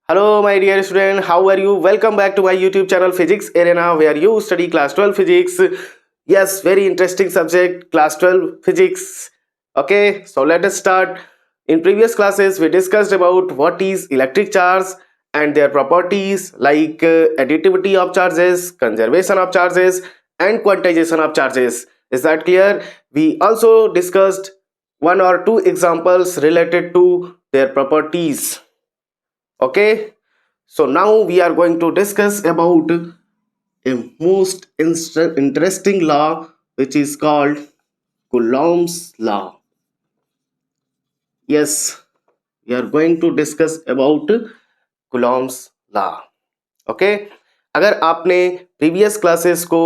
Hello, my dear student. How are you? Welcome back to my YouTube channel Physics Arena, where you study class 12 physics. Yes, very interesting subject, class 12 physics. Okay, so let us start. In previous classes, we discussed about what is electric charge and their properties like additivity of charges, conservation of charges, and quantization of charges. Is that clear? We also discussed one or two examples related to their properties. Okay, so now we are going to discuss about a most interesting law, which is called Coulomb's law. Yes, we are going to discuss about Coulomb's law. Okay, अगर आपने previous classes को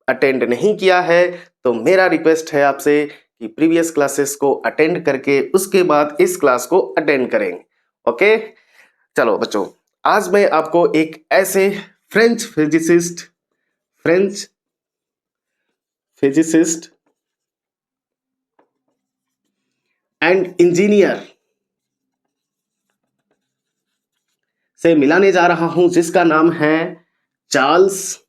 attend नहीं किया है तो मेरा request है आपसे कि प्रीवियस क्लासेस को अटेंड करके उसके बाद इस क्लास को अटेंड करेंगे. ओके, चलो बच्चों, आज मैं आपको एक ऐसे फ्रेंच फिजिसिस्ट एंड इंजीनियर से मिलाने जा रहा हूं जिसका नाम है चार्ल्स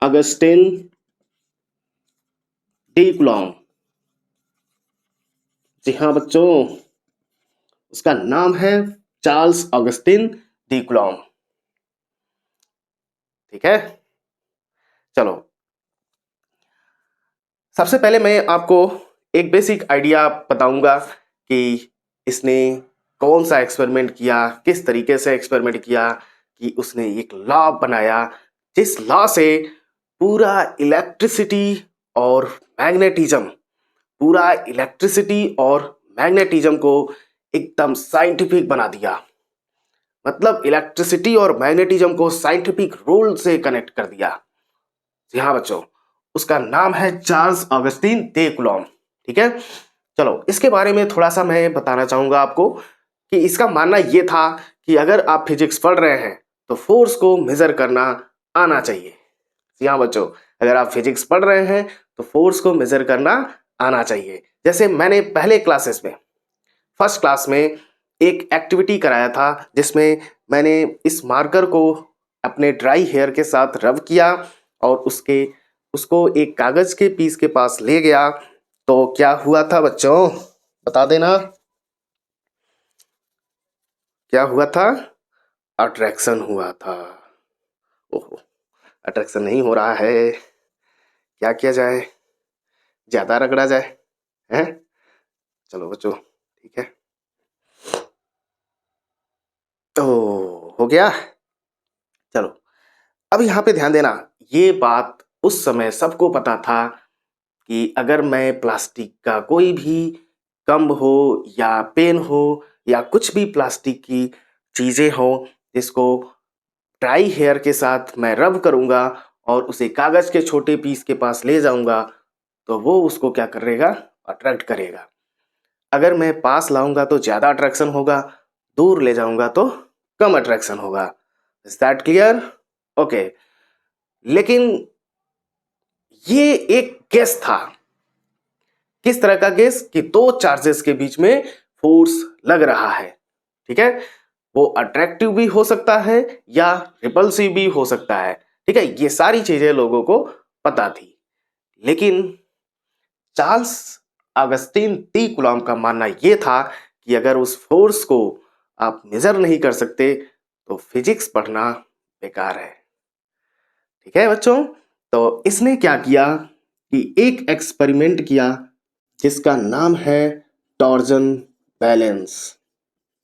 अगस्टिन डी कूलॉम. जी हाँ बच्चों, उसका नाम है चार्ल्स ऑगस्टिन डी कूलॉम. ठीक है, चलो सबसे पहले मैं आपको एक बेसिक आइडिया बताऊंगा कि इसने कौन सा एक्सपेरिमेंट किया, किस तरीके से एक्सपेरिमेंट किया, कि उसने एक लॉ बनाया जिस लॉ से पूरा इलेक्ट्रिसिटी और मैग्नेटिज्म को एकदम साइंटिफिक बना दिया. मतलब इलेक्ट्रिसिटी और मैग्नेटिज्म को साइंटिफिक रूल से कनेक्ट कर दिया. जी हाँ बच्चों, उसका नाम है चार्ल्स ऑगस्टिन दे कूलॉम. ठीक है, चलो इसके बारे में थोड़ा सा मैं बताना चाहूंगा आपको कि इसका मानना यह था कि अगर आप फिजिक्स पढ़ रहे हैं तो फोर्स को मेजर करना आना चाहिए. जी हाँ बच्चों, अगर आप फिजिक्स पढ़ रहे हैं तो फोर्स को मेजर करना आना चाहिए. जैसे मैंने पहले क्लासेस में फर्स्ट क्लास में एक एक्टिविटी कराया था जिसमें मैंने इस मार्कर को अपने ड्राई हेयर के साथ रब किया और उसको एक कागज के पीस के पास ले गया. तो क्या हुआ था बच्चों, बता देना. क्या हुआ था? अट्रैक्शन हुआ था. ओहो, अट्रैक्शन नहीं हो रहा है, क्या किया जाए? ज्यादा रगड़ा जाए हैं? चलो बच्चों, ठीक है, तो हो गया. चलो अब यहाँ पे ध्यान देना, ये बात उस समय सबको पता था कि अगर मैं प्लास्टिक का कोई भी कम्ब हो या पेन हो या कुछ भी प्लास्टिक की चीजें हो जिसको ड्राई हेयर के साथ मैं रब करूंगा और उसे कागज के छोटे पीस के पास ले जाऊंगा तो वो उसको क्या करेगा? अट्रैक्ट करेगा. अगर मैं पास लाऊंगा तो ज्यादा अट्रैक्शन होगा, दूर ले जाऊंगा तो कम अट्रैक्शन होगा. Is that clear? ओके, लेकिन ये एक गेस था. किस तरह का गेस? कि दो चार्जेस के बीच में फोर्स लग रहा है. ठीक है, वो अट्रैक्टिव भी हो सकता है या रिपल्सिव भी हो सकता है. ठीक है, ये सारी चीजें लोगों को पता थी. लेकिन चार्ल्स अगस्टिन डी कूलॉम का मानना यह था कि अगर उस फोर्स को आप मेजर नहीं कर सकते तो फिजिक्स पढ़ना बेकार है. ठीक है बच्चों, तो इसने क्या किया कि एक एक्सपेरिमेंट किया जिसका नाम है टॉर्जन बैलेंस.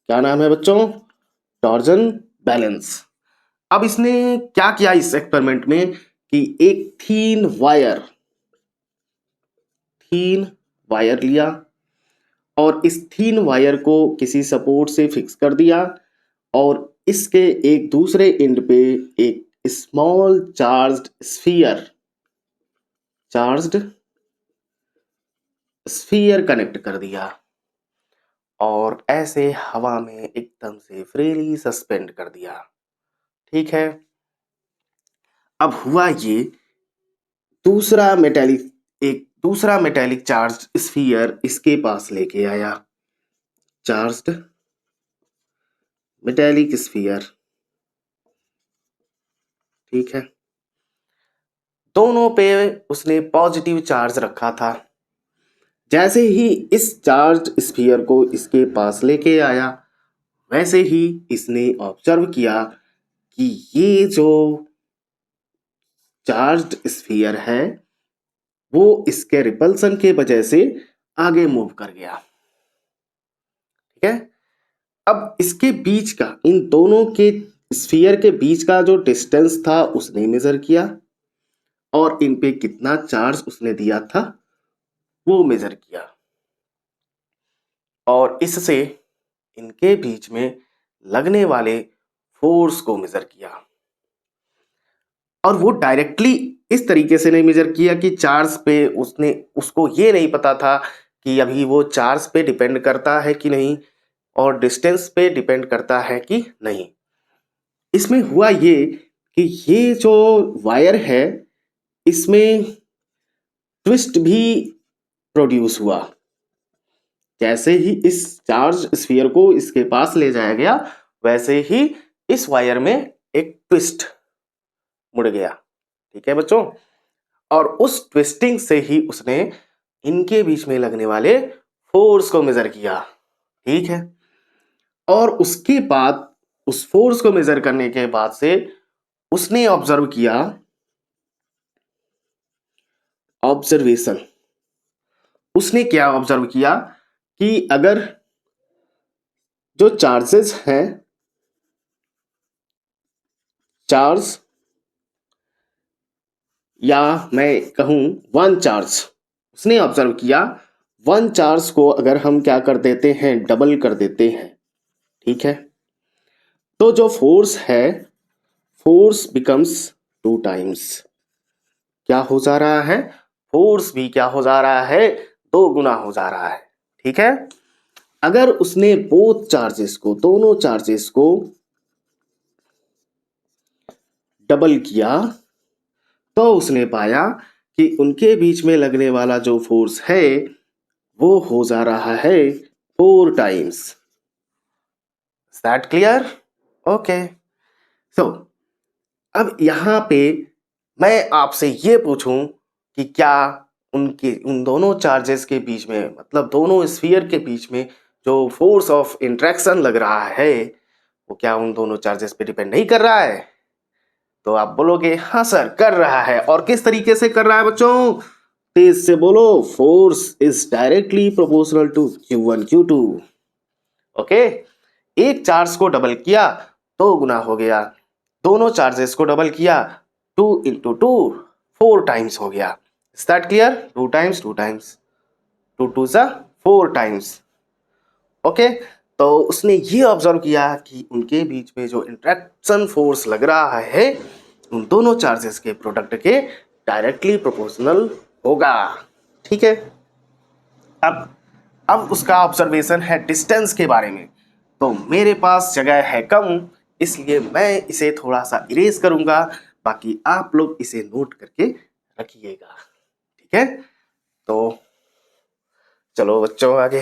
क्या नाम है बच्चों? Torsion balance. अब इसने क्या किया इस एक्सपेरिमेंट में कि एक थीन वायर लिया और इस थीन वायर को किसी सपोर्ट से फिक्स कर दिया और इसके एक दूसरे एंड पे एक स्मॉल चार्ज्ड स्फीयर कनेक्ट कर दिया और ऐसे हवा में एकदम से फ्रीली सस्पेंड कर दिया. ठीक है, अब हुआ ये, दूसरा मेटेलिक चार्ज स्फीयर इसके पास लेके आया चार्ज्ड मेटेलिक स्फीयर, ठीक है। दोनों पे उसने पॉजिटिव चार्ज रखा था। जैसे ही इस चार्ज स्फीयर को इसके पास लेके आया, वैसे ही इसने ऑब्जर्व किया कि ये जो चार्ज्ड स्फीयर है वो इसके रिपल्सन के वजह से आगे मूव कर गया, ठीक है। अब इसके बीच का, इन दोनों के स्फीयर के बीच का जो डिस्टेंस था उसने मेजर किया और इन पे कितना चार्ज उसने दिया था वो मेजर किया, और इससे इनके बीच में लगने वाले फोर्स को मेजर किया। और वो डायरेक्टली इस तरीके से नहीं मेजर किया कि चार्ज पे उसको ये नहीं पता था कि अभी वो चार्ज पे डिपेंड करता है कि नहीं और डिस्टेंस पे डिपेंड करता है कि नहीं। इसमें हुआ ये कि ये जो वायर है इसमें ट्विस्ट भी प्रोड्यूस हुआ। जैसे ही इस चार्ज स्फीयर को इसके पास ले जाया गया, वैसे ही इस वायर में एक ट्विस्ट मुड़ गया, ठीक है बच्चों। और उस ट्विस्टिंग से ही उसने इनके बीच में लगने वाले फोर्स को मेजर किया, ठीक है। और उसके बाद उस फोर्स को मेजर करने के बाद से उसने ऑब्जर्व किया, ऑब्जर्वेशन। उसने क्या ऑब्जर्व किया कि अगर जो चार्जेस हैं, चार्ज या मैं कहूं वन चार्ज, उसने ऑब्जर्व किया वन चार्ज को अगर हम क्या कर देते हैं, डबल कर देते हैं, ठीक है, तो जो फोर्स है, फोर्स बिकम्स टू टाइम्स। क्या हो जा रहा है, फोर्स भी क्या हो जा रहा है, दो गुना हो जा रहा है, ठीक है। अगर उसने बोथ चार्जेस को, दोनों चार्जेस को डबल किया तो उसने पाया कि उनके बीच में लगने वाला जो फोर्स है वो हो जा रहा है 4 टाइम्स। That clear? ओके। सो अब यहां पे मैं आपसे ये पूछूं कि क्या उन दोनों चार्जेस के बीच में, मतलब दोनों स्फीयर के बीच में जो फोर्स ऑफ इंट्रैक्शन लग रहा है वो क्या उन दोनों चार्जेस पे डिपेंड नहीं कर रहा है? तो आप बोलोगे हाँ सर कर रहा है। और किस तरीके से कर रहा है बच्चों? तेज से बोलो, force is directly proportional to Q1 Q2। Okay, एक चार्ज को डबल किया तो गुना हो गया, दोनों चार्जेस को डबल किया 2 इंटू 2 4 टाइम्स हो गया। Is that clear? 2 times 2 times 2 2 सा 4 टाइम्स। ओके, तो उसने ये ऑब्जर्व किया कि उनके बीच में जो इंट्रैक्शन फोर्स लग रहा है उन दोनों चार्जेस के प्रोडक्ट के डायरेक्टली प्रोपोर्शनल होगा, ठीक है। अब उसका ऑब्जर्वेशन है डिस्टेंस के बारे में। तो मेरे पास जगह है कम, इसलिए मैं इसे थोड़ा सा इरेज करूंगा, बाकी आप लोग इसे नोट करके रखिएगा, ठीक है। तो चलो बच्चों आगे।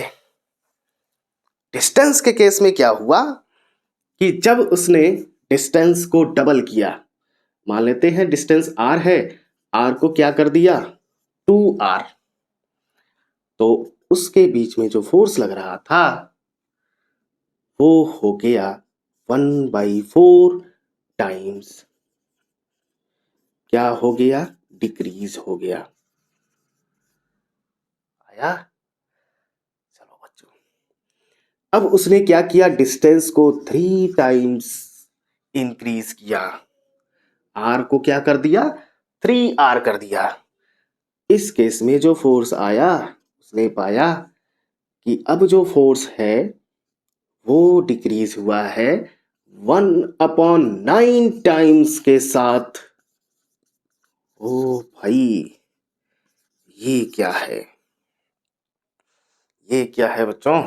डिस्टेंस के केस में क्या हुआ कि जब उसने डिस्टेंस को डबल किया, मान लेते हैं डिस्टेंस r है, r को क्या कर दिया 2r, तो उसके बीच में जो फोर्स लग रहा था वो हो गया 1/4 टाइम्स। क्या हो गया? डिक्रीज हो गया। आया? चलो बच्चों, अब उसने क्या किया, डिस्टेंस को 3 टाइम्स इंक्रीज किया, आर को क्या कर दिया 3r कर दिया। इस केस में जो फोर्स आया, उसने पाया कि अब जो फोर्स है वो डिक्रीज हुआ है 1/9 टाइम्स के साथ। ओ भाई, ये क्या है, ये क्या है बच्चों?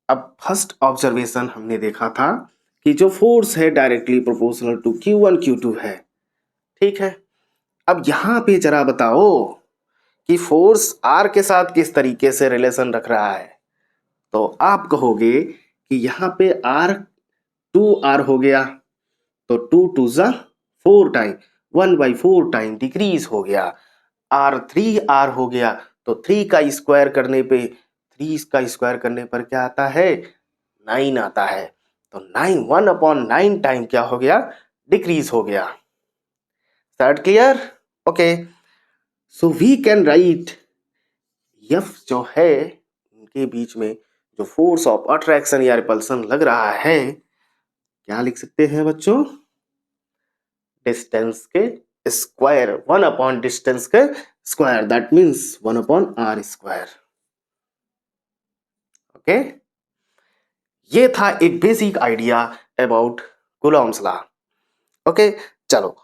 अब फर्स्ट ऑब्जर्वेशन हमने देखा था कि जो फोर्स है directly proportional to Q1 Q2 है, ठीक है। अब यहां पे जरा बताओ कि फोर्स R के साथ किस तरीके से रिलेशन रख रहा है। तो आप कहोगे कि यहाँ पे आर 2r हो गया, तो 2 टू ज़ा 4 टाइम, 1/4 टाइम डिक्रीज हो गया। आर 3r हो गया, तो 3 का स्क्वायर करने पे 3 का स्क्वायर करने पर क्या आता है? 9 आता है। तो 9 1/9 टाइम क्या हो गया? डिक्रीज हो गया। That clear? Okay, so we can write F जो है उनके बीच में जो फोर्स ऑफ अट्रैक्शन या रिपल्सन लग रहा है, क्या लिख सकते हैं बच्चों? डिस्टेंस के स्क्वायर, 1 डिस्टेंस के square, that means 1/r square. Okay, ये था एक basic idea about Coulomb's law. Okay, चलो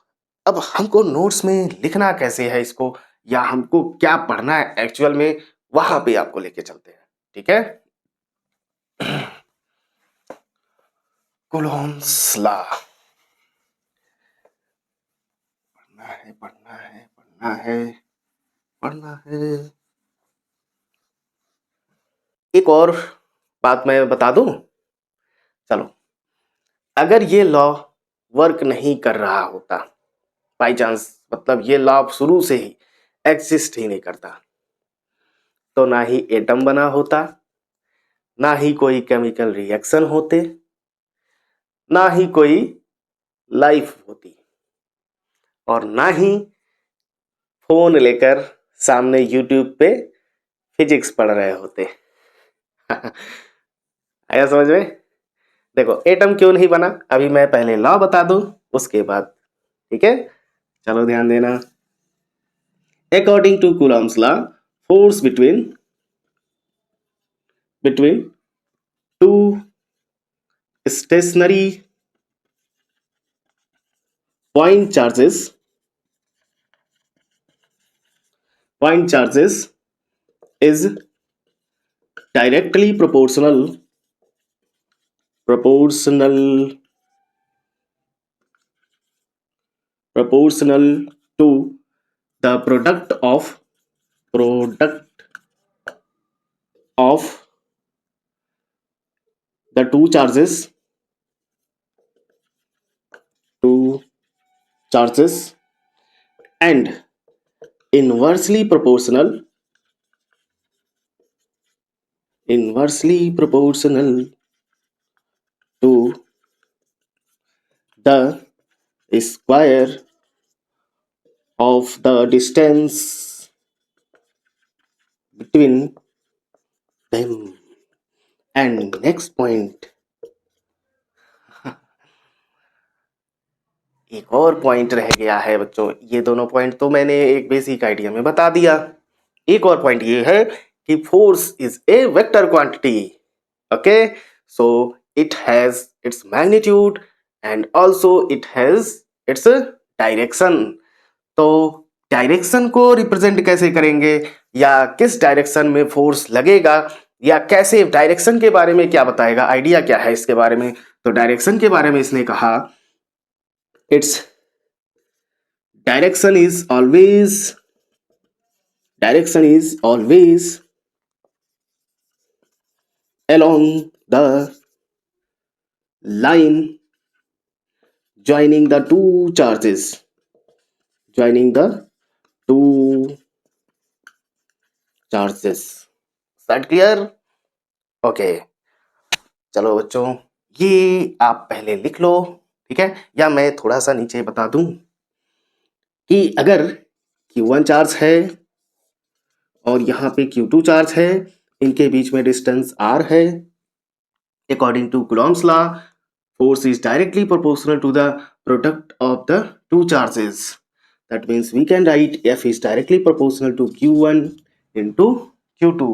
अब हमको नोट्स में लिखना कैसे है इसको, या हमको क्या पढ़ना है एक्चुअल में, वहां पे आपको लेके चलते हैं। ठीक है, कूलॉम्स लॉ पढ़ना है, पढ़ना है, पढ़ना है, पढ़ना है। एक और बात मैं बता दूं, चलो, अगर ये लॉ वर्क नहीं कर रहा होता, बाई चांस, मतलब ये लॉ शुरू से ही एग्जिस्ट ही नहीं करता, तो ना ही एटम बना होता, ना ही कोई केमिकल रिएक्शन होते, ना ही कोई लाइफ होती, और ना ही फोन लेकर सामने यूट्यूब पे फिजिक्स पढ़ रहे होते। आया समझ में? देखो एटम क्यों नहीं बना, अभी मैं पहले लॉ बता दूं उसके बाद। ठीक है, चलो ध्यान देना। According to Coulomb's law, force between two stationary point charges is directly proportional to the product of the two charges and inversely proportional to the square of the distance between them. And next point, एक और point रह गया है बच्चों। ये दोनों point तो मैंने एक बेसिक आइडिया में बता दिया। एक और पॉइंट ये है कि force is a vector quantity. Okay, so it has its magnitude and also it has its direction. तो डायरेक्शन को रिप्रेजेंट कैसे करेंगे, या किस डायरेक्शन में फोर्स लगेगा, या कैसे, डायरेक्शन के बारे में क्या बताएगा, आइडिया क्या है इसके बारे में? तो डायरेक्शन के बारे में इसने कहा, its direction is always along the line joining the two charges. Is that clear? Okay, चलो बच्चों ये आप पहले लिख लो। ठीक है, या मैं थोड़ा सा नीचे बता दूं कि अगर Q1 चार्ज है और यहाँ पे Q2 चार्ज है, इनके बीच में डिस्टेंस r है। According to Coulomb's law, force is directly proportional to the product of the two charges. That means we can write F is directly proportional to Q1 into Q2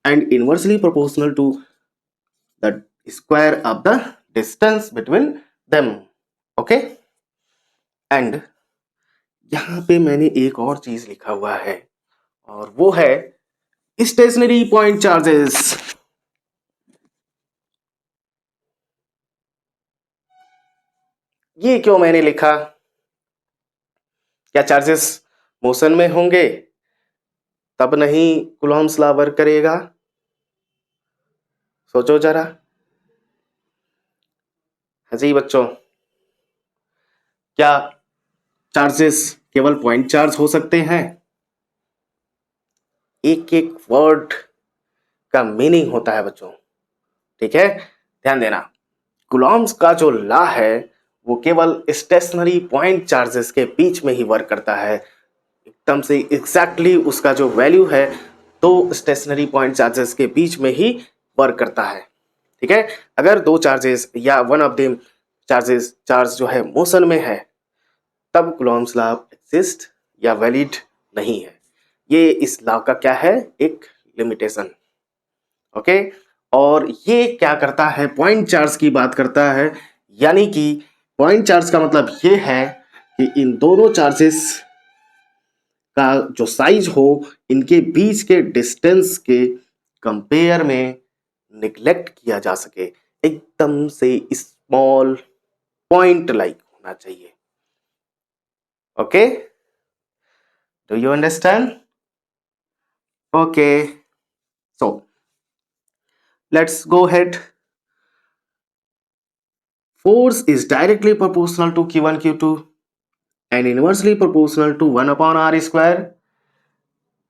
and inversely proportional to the square of the distance between them. Okay? And यहाँ पे मैंने एक और चीज लिखा हुआ है, और वो है स्टेशनरी पॉइंट चार्जेस। ये क्यों मैंने लिखा? क्या चार्जेस मोशन में होंगे तब नहीं कूलॉम्स लॉ वर्क करेगा? सोचो जरा। हाँ जी बच्चों, क्या चार्जेस केवल पॉइंट चार्ज हो सकते हैं? एक एक वर्ड का मीनिंग होता है बच्चों, ठीक है, ध्यान देना। कूलॉम्स का जो लॉ है वो केवल स्टेशनरी पॉइंट चार्जेस के बीच में ही वर्क करता है, एकदम से एग्जैक्टली उसका जो वैल्यू है तो स्टेशनरी पॉइंट चार्जेस के बीच में ही वर्क करता है, ठीक है। अगर दो चार्जेस या वन ऑफ देम चार्ज जो है मोशन में है तब कूलॉम्स लॉ एग्जिस्ट या वैलिड नहीं है। ये इस लॉ का क्या है, एक लिमिटेशन, ओके। और ये क्या करता है, पॉइंट चार्ज की बात करता है, यानी कि पॉइंट चार्ज का मतलब ये है कि इन दोनों चार्जेस का जो साइज हो इनके बीच के डिस्टेंस के कंपेयर में निग्लेक्ट किया जा सके, एकदम से स्मॉल पॉइंट लाइक होना चाहिए, okay. Do you understand? Okay, so let's go head. Force is directly proportional to Q1 Q2 and inversely proportional to 1 upon R square.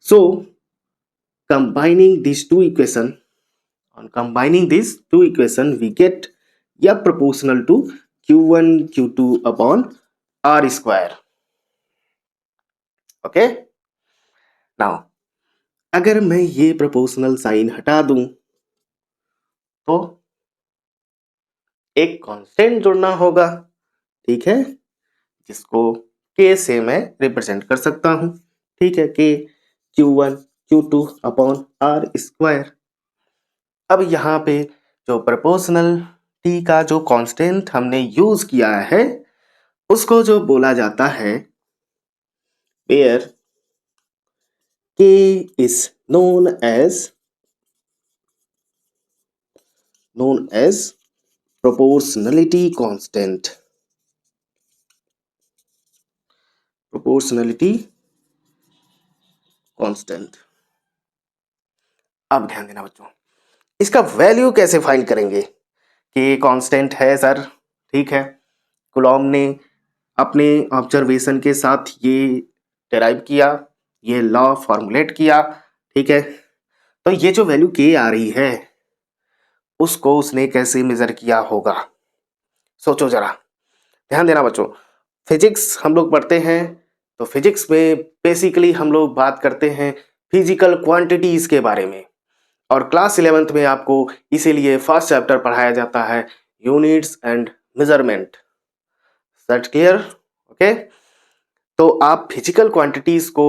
So combining these two equations, we get F proportional to Q1 Q2 upon R square. Okay. Now अगर मैं ये proportional sign हटा दूं तो एक constant जुड़ना होगा, ठीक है, जिसको k से मैं रिप्रेजेंट कर सकता हूं, ठीक है, k Q1 Q2 upon R square. अब यहाँ पे जो प्रोपोर्शनल t का जो कांस्टेंट हमने यूज किया है उसको जो बोला जाता है where k is known as proportionality constant. अब ध्यान देना बच्चों, इसका वैल्यू कैसे फाइंड करेंगे कि कांस्टेंट है सर, ठीक है, कूलॉम ने अपने ऑब्जर्वेशन के साथ ये डेराइव किया, ये लॉ फॉर्मुलेट किया, ठीक है। तो ये जो वैल्यू के आ रही है उसको उसने कैसे मेजर किया होगा, सोचो जरा, ध्यान देना बच्चों। फिजिक्स हम लोग पढ़ते हैं तो फिजिक्स में बेसिकली हम लोग बात करते हैं फिजिकल क्वांटिटीज के बारे में, और क्लास 11th में आपको इसीलिए फर्स्ट चैप्टर पढ़ाया जाता है units and measurement. That clear? Okay. तो आप फिजिकल क्वांटिटीज को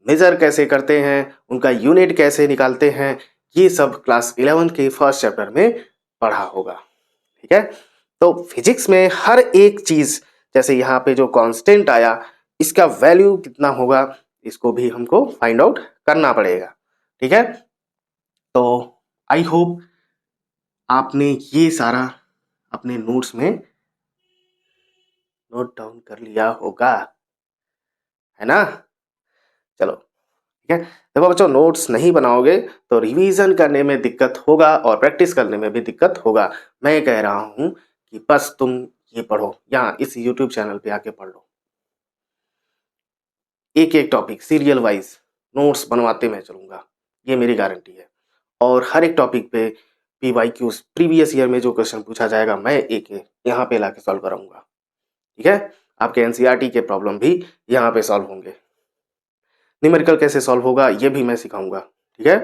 मेजर कैसे करते हैं, उनका यूनिट कैसे निकालते हैं, ये सब क्लास 11th के फर्स्ट चैप्टर में पढ़ा होगा, ठीक है। तो फिजिक्स में हर एक चीज, जैसे यहाँ पे जो कांस्टेंट आया इसका वैल्यू कितना होगा इसको भी हमको फाइंड आउट करना पड़ेगा, ठीक है। तो आई होप आपने ये सारा अपने नोट्स में नोट डाउन कर लिया होगा, है ना। चलो ठीक है, देखो बच्चों, नोट्स नहीं बनाओगे तो रिवीजन करने में दिक्कत होगा और प्रैक्टिस करने में भी दिक्कत होगा। मैं कह रहा हूं कि बस तुम ये पढ़ो, यहाँ इस यूट्यूब चैनल पे आके पढ़ लो, एक एक टॉपिक सीरियल वाइज नोट्स बनवाते मैं चलूंगा, ये मेरी गारंटी है। और हर एक टॉपिक पे PYQs प्रीवियस ईयर में जो क्वेश्चन पूछा जाएगा मैं एक यहाँ पे लाके सॉल्व कराऊंगा, ठीक है। आपके NCERT के प्रॉब्लम भी यहाँ पे सॉल्व होंगे, न्यूमेरिकल कैसे सॉल्व होगा ये भी मैं सिखाऊंगा, ठीक है।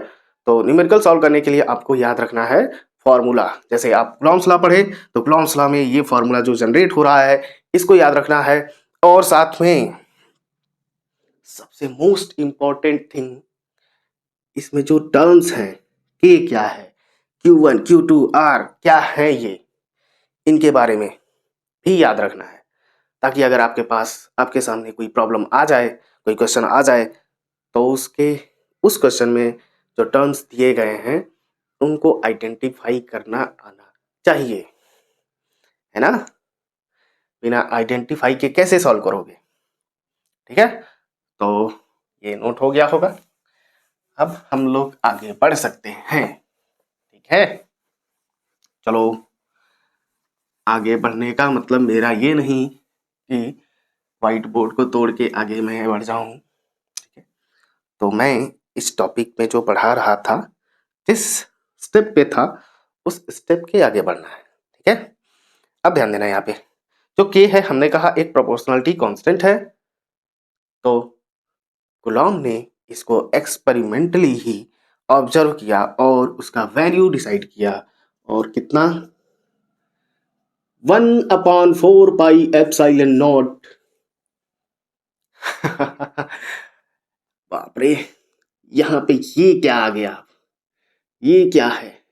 तो न्यूमेरिकल सॉल्व करने के लिए आपको याद रखना है फॉर्मूला, जैसे आप कूलॉम्स लॉ पढ़े तो कूलॉम्स लॉ में ये फॉर्मूला जो जनरेट हो रहा है इसको याद रखना है। और साथ में सबसे मोस्ट इंपॉर्टेंट थिंग, इसमें जो टर्म्स हैं के क्या है, Q1 Q2 R क्या है, ये इनके बारे में भी याद रखना है, ताकि अगर आपके पास आपके सामने कोई प्रॉब्लम आ जाए, कोई क्वेश्चन आ जाए तो उस क्वेश्चन में जो टर्म्स दिए गए हैं उनको आइडेंटिफाई करना आना चाहिए, है ना। बिना आइडेंटिफाई के कैसे सॉल्व करोगे, ठीक है। तो ये नोट हो गया होगा, अब हम लोग आगे बढ़ सकते हैं, ठीक है। चलो, आगे बढ़ने का मतलब मेरा ये नहीं कि व्हाइट बोर्ड को तोड़ के आगे मैं बढ़ जाऊं, ठीक है। तो मैं इस टॉपिक में जो पढ़ा रहा था, जिस स्टेप पे था, उस स्टेप के आगे बढ़ना है, ठीक है। अब ध्यान देना, यहाँ पे जो के है, हमने कहा एक प्रोपोर्शनलिटी कांस्टेंट है। तो कूलॉम ने इसको एक्सपेरिमेंटली ही ऑब्जर्व किया और उसका वैल्यू डिसाइड किया, और कितना, 1/4 पाई एप्सिलॉन नॉट। बाप रे, यहाँ पे ये क्या आ गया, ये क्या है?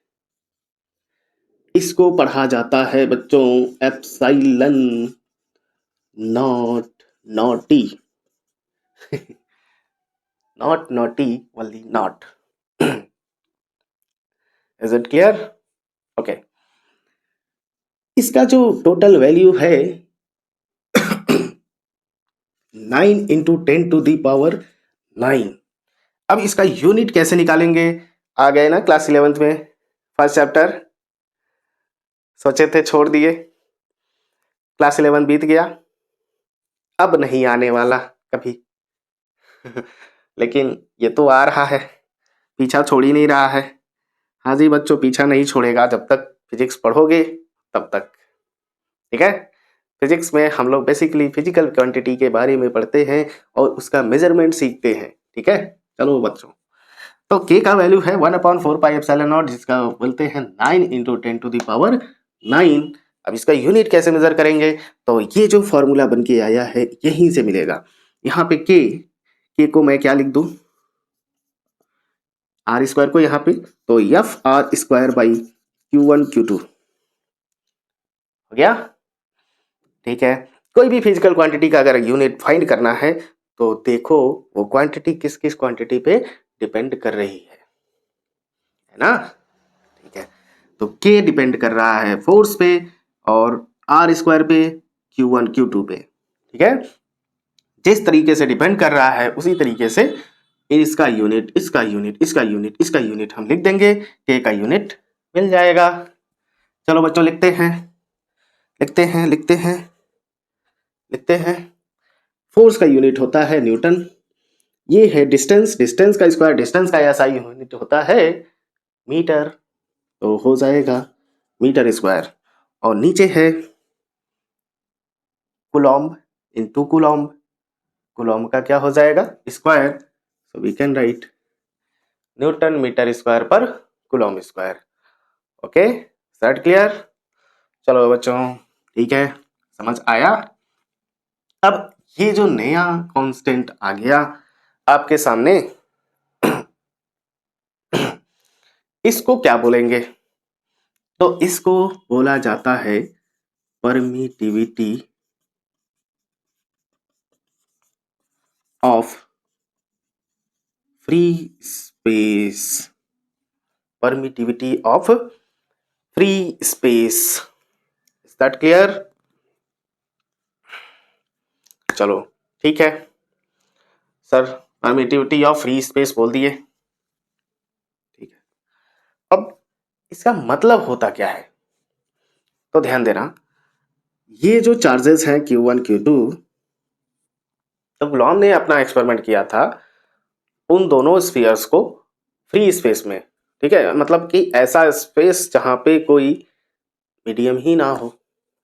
इसको पढ़ा जाता है बच्चों epsilon not naughty. Not naughty, only not. Is it clear? Okay. इसका जो टोटल वैल्यू है 9 × 10⁻⁹। अब इसका यूनिट कैसे निकालेंगे? आ गए ना क्लास 11th में, फर्स्ट चैप्टर, सोचे थे छोड़ दिए, क्लास 11 बीत गया, अब नहीं आने वाला कभी। लेकिन ये तो आ रहा है, पीछा छोड़ ही नहीं रहा है। हाँ जी बच्चों, पीछा नहीं छोड़ेगा जब तक फिजिक्स पढ़ोगे तब तक, ठीक है। फिजिक्स में हम लोग बेसिकली फिजिकल क्वांटिटी के बारे में पढ़ते हैं और उसका मेजरमेंट सीखते हैं, ठीक है। चलो बच्चों, तो के का वैल्यू है 1/4 पाई एप्सिलॉन नॉट, जिसका बोलते हैं 9 × 10⁻⁹। अब इसका यूनिट कैसे मेजर करेंगे? तो ये जो फॉर्मूला बन के आया है यहीं से मिलेगा। यहाँ पे के को मैं क्या लिख दूं, आर स्क्वायर को यहाँ पे, तो F(r²/Q1 Q2) हो गया, ठीक है। कोई भी फिजिकल क्वांटिटी का अगर यूनिट फाइंड करना है तो देखो वो क्वांटिटी किस किस क्वांटिटी पे डिपेंड कर रही है ना, ठीक है। तो के डिपेंड कर रहा है फोर्स पे और आर स्क्वायर पे, Q1 Q2 पे, ठीक है। जिस तरीके से डिपेंड कर रहा है उसी तरीके से इसका यूनिट, इसका यूनिट, इसका यूनिट, इसका यूनिट हम लिख देंगे, के का यूनिट मिल जाएगा। चलो बच्चों, लिखते हैं लिखते हैं लिखते हैं लिखते हैं। फोर्स का यूनिट होता है न्यूटन, ये है डिस्टेंस, डिस्टेंस का स्क्वायर, डिस्टेंस का एसआई यूनिट होता है मीटर, तो हो जाएगा मीटर स्क्वायर। और नीचे है कूलॉम्ब इनटू कूलॉम्ब, कूलॉम्ब का क्या हो जाएगा square, so we can write newton metre square per coulomb square. Okay, set clear? चलो बच्चों, ठीक है, समझ आया। अब ये जो नया कांस्टेंट आ गया आपके सामने, इसको क्या बोलेंगे? तो इसको बोला जाता है permittivity of free space, permittivity of free space. Is that clear? चलो ठीक है sir, permittivity of free space बोल दिए, ठीक है। अब इसका मतलब होता क्या है? तो ध्यान देना, ये जो चार्जेस हैं Q1 Q2, तो कूलॉम ने अपना एक्सपेरिमेंट किया था उन दोनों स्फीयर्स को फ्री स्पेस में, ठीक है, मतलब कि ऐसा स्पेस जहां पे कोई मीडियम ही ना हो,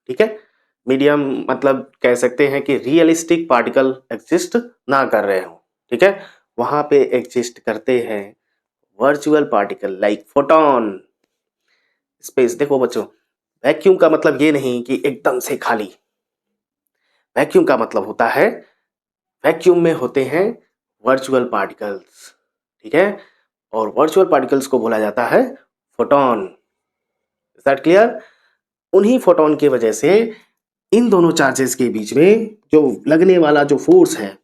ठीक है। मीडियम मतलब कह सकते हैं कि रियलिस्टिक पार्टिकल एग्जिस्ट ना कर रहे हो, ठीक है। वहां पे एग्जिस्ट करते हैं virtual particle like photon space. देखो बच्चों, वैक्यूम का मतलब ये नहीं कि एकदम से खाली, वैक्यूम का मतलब होता है, वैक्यूम में होते हैं वर्चुअल पार्टिकल्स, ठीक है, और वर्चुअल पार्टिकल्स को बोला जाता है फोटोन। Is that clear? उन्हीं फोटोन की वजह से इन दोनों चार्जेस के बीच में जो लगने वाला जो फोर्स है,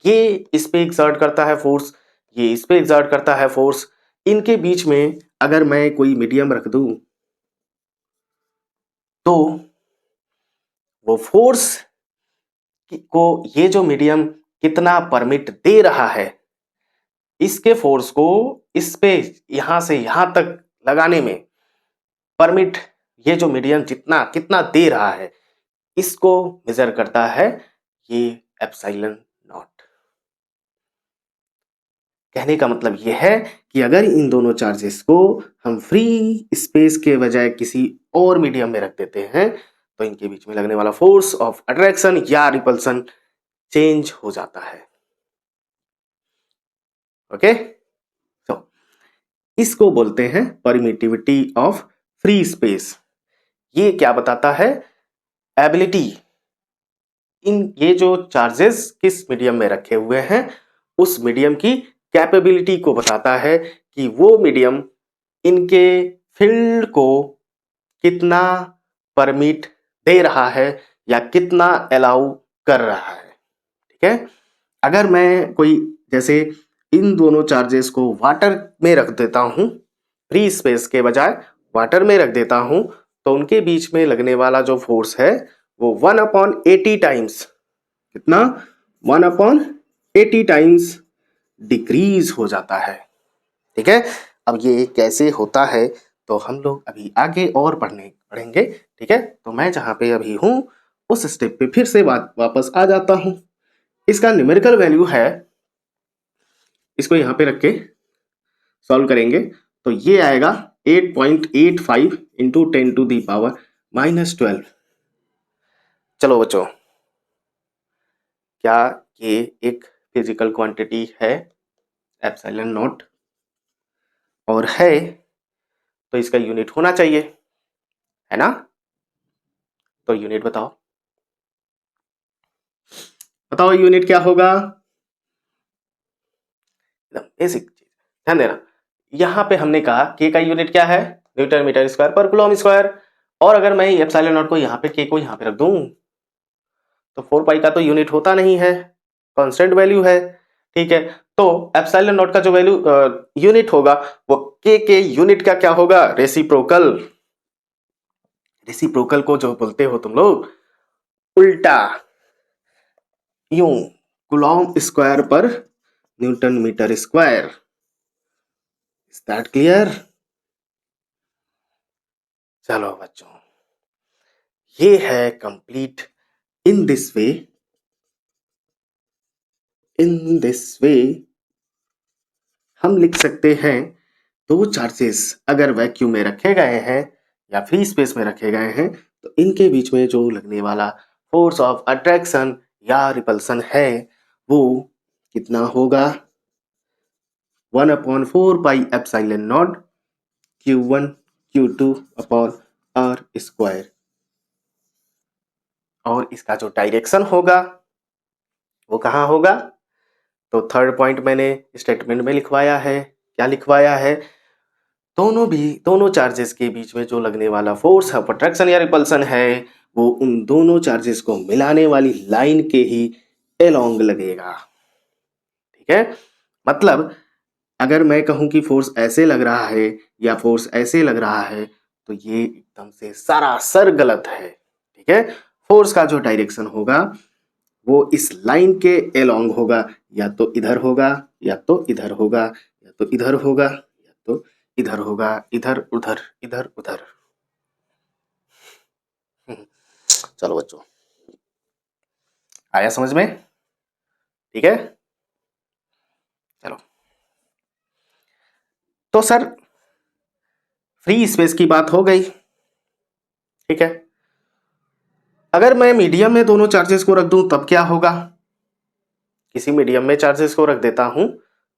ये इस पे एक्सर्ट करता है फोर्स, ये इस पे एक्सर्ट करता है फोर्स। इनके बीच में अगर मैं कोई मीडियम रख दूं तो वो फोर्स को ये जो मीडियम कितना परमिट दे रहा है, इसके फोर्स को इस पे यहां से यहां तक लगाने में परमिट, ये जो मीडियम जितना कितना दे रहा है इसको मेजर करता है ये एप्सिलॉन नॉट। कहने का मतलब ये है कि अगर इन दोनों चार्जेस को हम फ्री स्पेस के बजाय किसी और मीडियम में रख देते हैं तो इनके बीच में लगने वाला फोर्स ऑफ अट्रैक्शन या रिपल्सन चेंज हो जाता है। ओके, तो इसको बोलते हैं परमिटिविटी ऑफ फ्री स्पेस। ये क्या बताता है? एबिलिटी, इन ये जो चार्जेस किस मीडियम में रखे हुए हैं उस मीडियम की कैपेबिलिटी को बताता है कि वो मीडियम इनके फील्ड को कितना परमिट दे रहा है या कितना अलाउ कर रहा है। ठीक है, अगर मैं कोई जैसे इन दोनों चार्जेस को वाटर में रख देता हूं, फ्री स्पेस के बजाय वाटर में रख देता हूं, तो उनके बीच में लगने वाला जो फोर्स है वो 1/80 टाइम्स, कितना? 1/80 टाइम्स डिक्रीज हो जाता है। ठीक है, अब ये कैसे होता है तो हम लोग अभी आगे और पढ़ेंगे। ठीक है, तो मैं जहां पे अभी हूं उस स्टेप पे फिर से वापस आ जाता हूं। इसका न्यूमेरिकल वैल्यू है, इसको यहां पे रख के सॉल्व करेंगे तो ये आएगा 8.85 इंटू 10⁻⁻12। चलो बच्चों, क्या ये एक फिजिकल क्वांटिटी है एप्सिलॉन नॉट? और है तो इसका यूनिट होना चाहिए, है ना? तो यूनिट बताओ, बताओ यूनिट क्या होगा? एकदम बेसिक चीज, ध्यान देना। यहां पे हमने कहा के का यूनिट क्या है? न्यूटन मीटर स्क्वायर पर कूलम स्क्वायर। और अगर मैं एप्सिलॉन नॉट को यहाँ पे के को यहाँ पे रख दूं तो 4 पाई का तो यूनिट होता नहीं है, कांस्टेंट वैल्यू है। ठीक है, तो एप्सिलॉन नॉट का जो वैल्यू यूनिट होगा वो के यूनिट का क्या होगा? रेसिप्रोकल। रेसिप्रोकल को जो बोलते हो तुम लोग उल्टा, यूं, कूलम स्क्वायर पर newton metre square. Is that clear? चलो बच्चों, ये है complete. In this way, in this way हम लिख सकते हैं दो चार्जेस अगर वैक्यूम में रखे गए हैं या फ्री स्पेस में रखे गए हैं तो इनके बीच में जो लगने वाला फोर्स ऑफ अट्रैक्शन या रिपल्सन है वो कितना होगा? 1/4 pi epsilon naught Q1 Q2 upon R square. और इसका जो डायरेक्शन होगा वो कहाँ होगा? तो थर्ड पॉइंट मैंने स्टेटमेंट में लिखवाया है। क्या लिखवाया है? दोनों चार्जेस के बीच में जो लगने वाला फोर्स ऑफ अट्रैक्शन या रिपल्सन है वो उन दोनों चार्जेस को मिलाने वाली लाइन के ही एलोंग लगेगा। ठीक है, मतलब अगर मैं कहूं कि फोर्स ऐसे लग रहा है या फोर्स ऐसे लग रहा है तो ये एकदम से सरासर गलत है। ठीक है, फोर्स का जो डायरेक्शन होगा वो इस लाइन के एलोंग होगा, या तो इधर होगा या तो इधर होगा या तो इधर होगा या तो इधर होगा, इधर उधर इधर उधर। चलो बच्चों, आया समझ में? ठीक है, चलो। तो सर फ्री स्पेस की बात हो गई। ठीक है, अगर मैं मीडियम में दोनों चार्जेस को रख दूं तब क्या होगा? किसी मीडियम में चार्जेस को रख देता हूं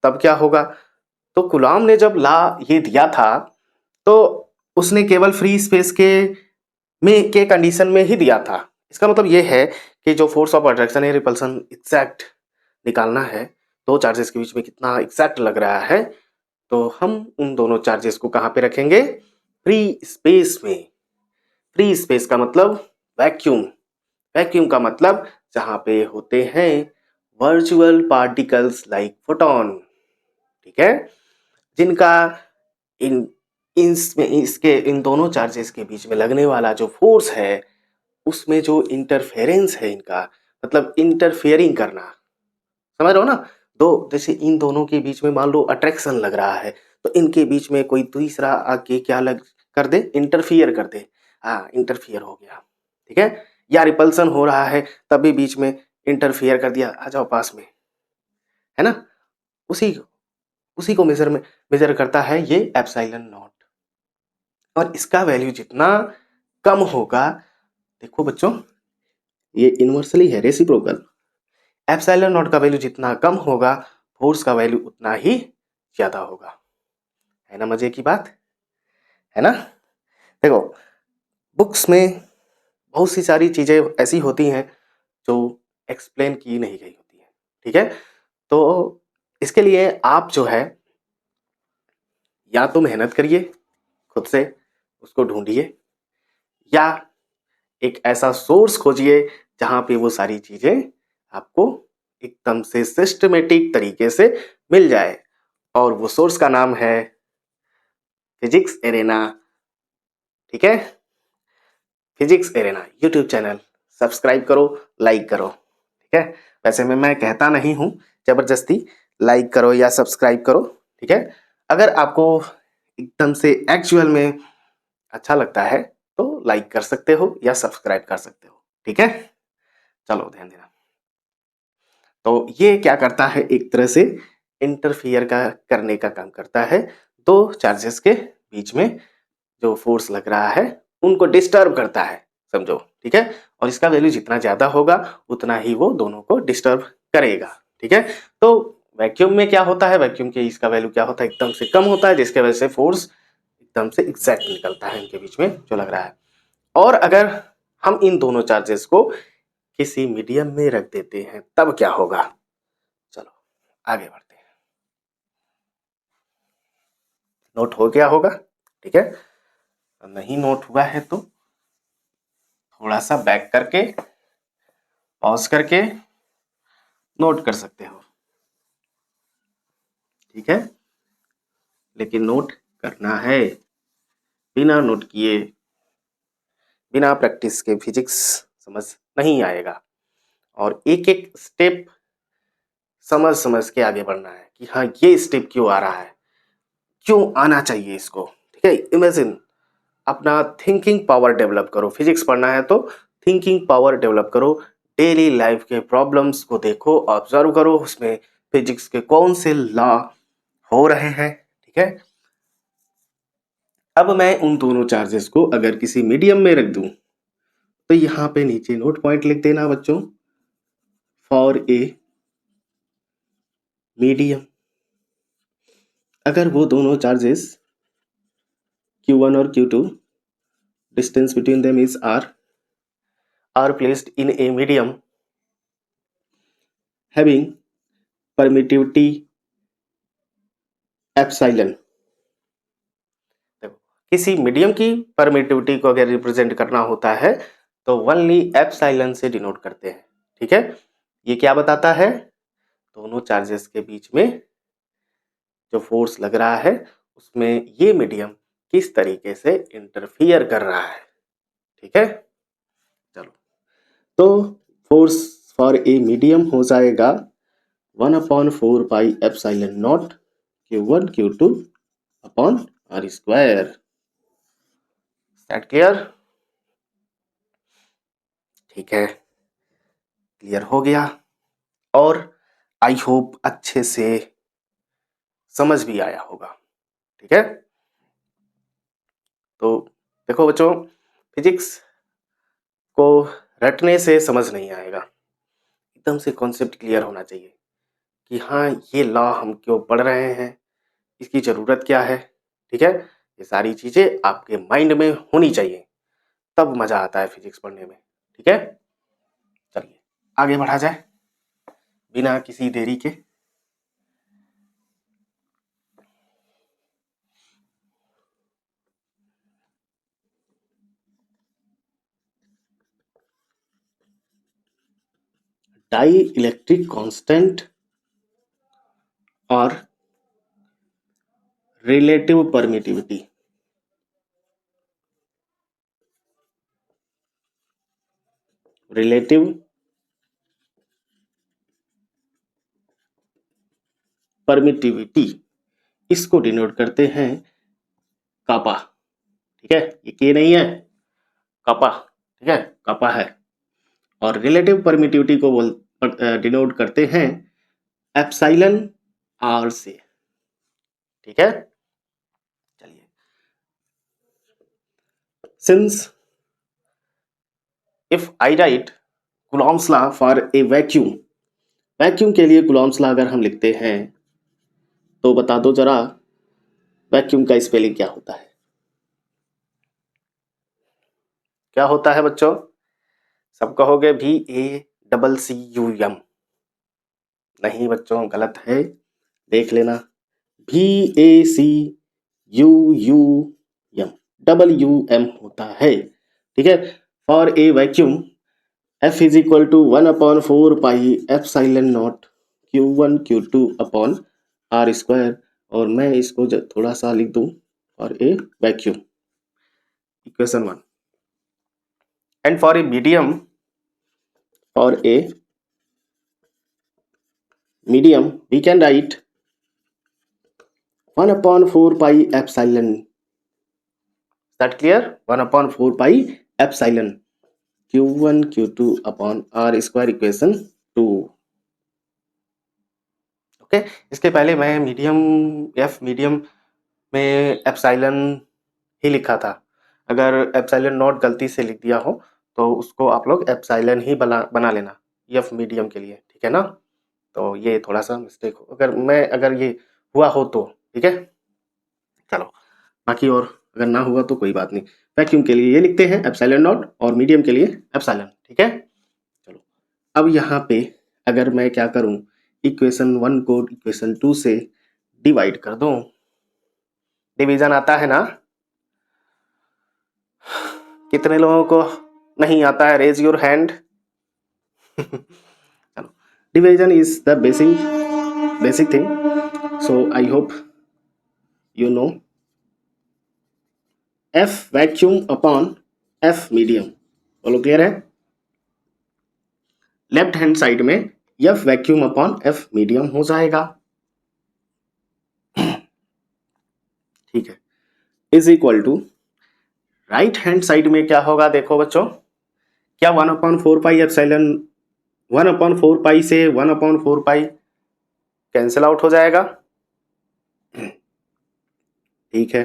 तब क्या होगा? तो कूलॉम ने जब ला ये दिया था तो उसने केवल फ्री स्पेस के कंडीशन में ही दिया था। इसका मतलब ये है कि जो फोर्स ऑफ अट्रैक्शन या रिपल्सन एग्जैक्ट निकालना है, दो चार्जेस के बीच में कितना एग्जैक्ट लग रहा है, तो हम उन दोनों चार्जेस को कहाँ पे रखेंगे? फ्री स्पेस में। फ्री स्पेस का मतलब वैक्यूम। वैक्यूम का मतलब जहां पे होते हैं वर्चुअल पार्टिकल्स लाइक फोटॉन। ठीक है, जिनका इन इसके इन दोनों चार्जेस के बीच में लगने वाला जो फोर्स है उसमें जो इंटरफेरेंस है इनका, मतलब इंटरफेयरिंग करना, समझ रहे हो ना? दो जैसे इन दोनों के बीच में मान लो अट्रैक्शन लग रहा है तो इनके बीच में कोई दूसरा आके क्या लग कर दे, इंटरफियर कर दे, हाँ इंटरफियर हो गया, ठीक है, या रिपल्सन हो रहा है तब भी बीच में इंटरफियर कर दिया, आ जाओ पास में, है ना, उसी उसी को मेजर करता है ये एप्सिलॉन नॉट। और इसका वैल्यू जितना कम होगा, देखो बच्चों ये इनवर्सली है, रेसिप्रोकल, एप्सिलॉन नॉट का वैल्यू जितना कम होगा फोर्स का वैल्यू उतना ही ज्यादा होगा, है ना मजे की बात, है ना। देखो बुक्स में बहुत सी सारी चीजें ऐसी होती हैं जो एक्सप्लेन की नहीं गई होती है, ठीक है, तो इसके लिए आप जो है या तो मेहनत करिए खुद से, उसको ढूंढिए, या एक ऐसा सोर्स खोजिए जहां पे वो सारी चीजें आपको एकदम से सिस्टमेटिक तरीके से मिल जाए, और वो सोर्स का नाम है फिजिक्स एरेना, ठीक है, physics arena YouTube channel subscribe करो, लाइक करो, ठीक है, वैसे में मैं कहता नहीं हूं जबरदस्ती लाइक करो या सब्सक्राइब करो, ठीक है, अगर आपको एकदम से एक्चुअल में अच्छा लगता है तो लाइक कर सकते हो या सब्सक्राइब कर सकते हो, ठीक है, चलो ध्यान देना। तो ये क्या करता है, एक तरह से इंटरफियर का करने का काम करता है, दो चार्जेस के बीच में जो फोर्स लग रहा है उनको डिस्टर्ब करता है, समझो, ठीक है, और इसका वैल्यू जितना ज्यादा होगा उतना ही वो दोनों को डिस्टर्ब करेगा, ठीक है। तो वैक्यूम में क्या होता है, वैक्यूम के इसका वैल्यू क्या होता है, एकदम से कम होता है, जिसके वजह से फोर्स एकदम से एग्जैक्ट निकलता है इनके बीच में जो लग रहा है। और अगर हम इन दोनों चार्जेस को किसी मीडियम में रख देते हैं तब क्या होगा, चलो आगे बढ़ते हैं, नोट हो गया होगा, ठीक है, नहीं नोट हुआ है तो थोड़ा सा बैक करके पॉज करके नोट कर सकते हो, ठीक है, लेकिन नोट करना है, बिना नोट किए बिना प्रैक्टिस के फिजिक्स समझ नहीं आएगा, और एक एक स्टेप समझ समझ के आगे बढ़ना है कि हाँ ये स्टेप क्यों आ रहा है, क्यों आना चाहिए इसको, ठीक है, इमेजिन, अपना थिंकिंग पावर डेवलप करो, फिजिक्स पढ़ना है तो थिंकिंग पावर डेवलप करो, डेली लाइफ के प्रॉब्लम्स को देखो, ऑब्जर्व करो, उसमें फिजिक्स के कौन से लॉ हो रहे हैं, ठीक है। अब मैं उन दोनों चार्जेस को अगर किसी मीडियम में रख दूं तो यहां पे नीचे नोट पॉइंट लिख देना बच्चों, फॉर ए मीडियम, अगर वो दोनों चार्जेस Q1 और Q2, distance between them is r, are placed in a medium having permittivity epsilon, देखो किसी मीडियम की परमिटिविटी को अगर रिप्रेजेंट करना होता है तो ओनली एप्सिलॉन से डिनोट करते हैं, ठीक है, ये क्या बताता है, दोनों चार्जेस के बीच में जो फोर्स लग रहा है उसमें ये मीडियम किस तरीके से इंटरफियर कर रहा है, ठीक है, चलो, तो फोर्स फॉर ए मीडियम हो जाएगा 1/4 pi epsilon naught Q1 Q2 upon r square, that clear, ठीक है, क्लियर हो गया, और आई होप अच्छे से समझ भी आया होगा, ठीक है। तो देखो बच्चों, फिजिक्स को रटने से समझ नहीं आएगा, एकदम से कॉन्सेप्ट क्लियर होना चाहिए कि हाँ ये लॉ हम क्यों पढ़ रहे हैं, इसकी ज़रूरत क्या है, ठीक है, ये सारी चीज़ें आपके माइंड में होनी चाहिए, तब मज़ा आता है फिजिक्स पढ़ने में, ठीक है, चलिए आगे बढ़ा जाए बिना किसी देरी के। डाई इलेक्ट्रिक कांस्टेंट और रिलेटिव परमिटिविटी, रिलेटिव परमिटिविटी, इसको डिनोट करते हैं कापा, ठीक है, ये के नहीं है, कापा, ठीक है, कापा है। और रिलेटिव परमिटिविटी को डिनोट करते हैं एप्सिलॉन आर से, ठीक है। चलिए, since if I right Coulomb's law for a vacuum, vacuum के लिए कूलॉम्स लॉ अगर हम लिखते हैं तो बता दो जरा वैक्यूम का स्पेलिंग क्या होता है? क्या होता है बच्चों? सब कहोगे VACCUM, नहीं बच्चों, गलत है, देख लेना, VACUUM, WM होता है, ठीक है। For a vacuum F is equal to 1/4 pi epsilon naught Q1 Q2 upon R square, और मैं इसको थोड़ा सा लिख दूं for a vacuum, equation 1। And for a medium, for a medium we can write 1/4 pi epsilon, that clear? 1/4 pi epsilon Q1 Q2 upon R square, equation 2। Okay, इसके पहले मैं मीडियम एफ मीडियम में एप्सिलॉन ही लिखा था, अगर epsilon not गलती से लिख दिया हो तो उसको आप लोग एप्सिलॉन ही बना लेना एफ मीडियम के लिए, ठीक है ना। तो ये थोड़ा सा मिस्टेक हो, अगर ये हुआ हो तो ठीक है। चलो, बाकी और अगर ना हुआ तो कोई बात नहीं, वैक्यूम के लिए ये लिखते हैं एप्सिलॉन नॉट और मीडियम के लिए एप्सिलॉन, ठीक है। चलो, अब यहाँ पे अगर मैं क्या करूँ, इक्वेशन 1 को इक्वेशन 2 से डिवाइड कर दूं, डिवीजन आता है ना? कितने लोगों को नहीं आता है? Raise your hand. चलो, division is the basic thing, so I hope you know. F vacuum upon F medium, बोलो क्लियर है? लेफ्ट हैंड साइड में F vacuum upon F medium हो जाएगा, ठीक है, is equal to right hand side में क्या होगा देखो बच्चों, क्या 1/4 पाई एप्सिलॉन 1/4 पाई से 1/4 पाई कैंसिल आउट हो जाएगा, ठीक है,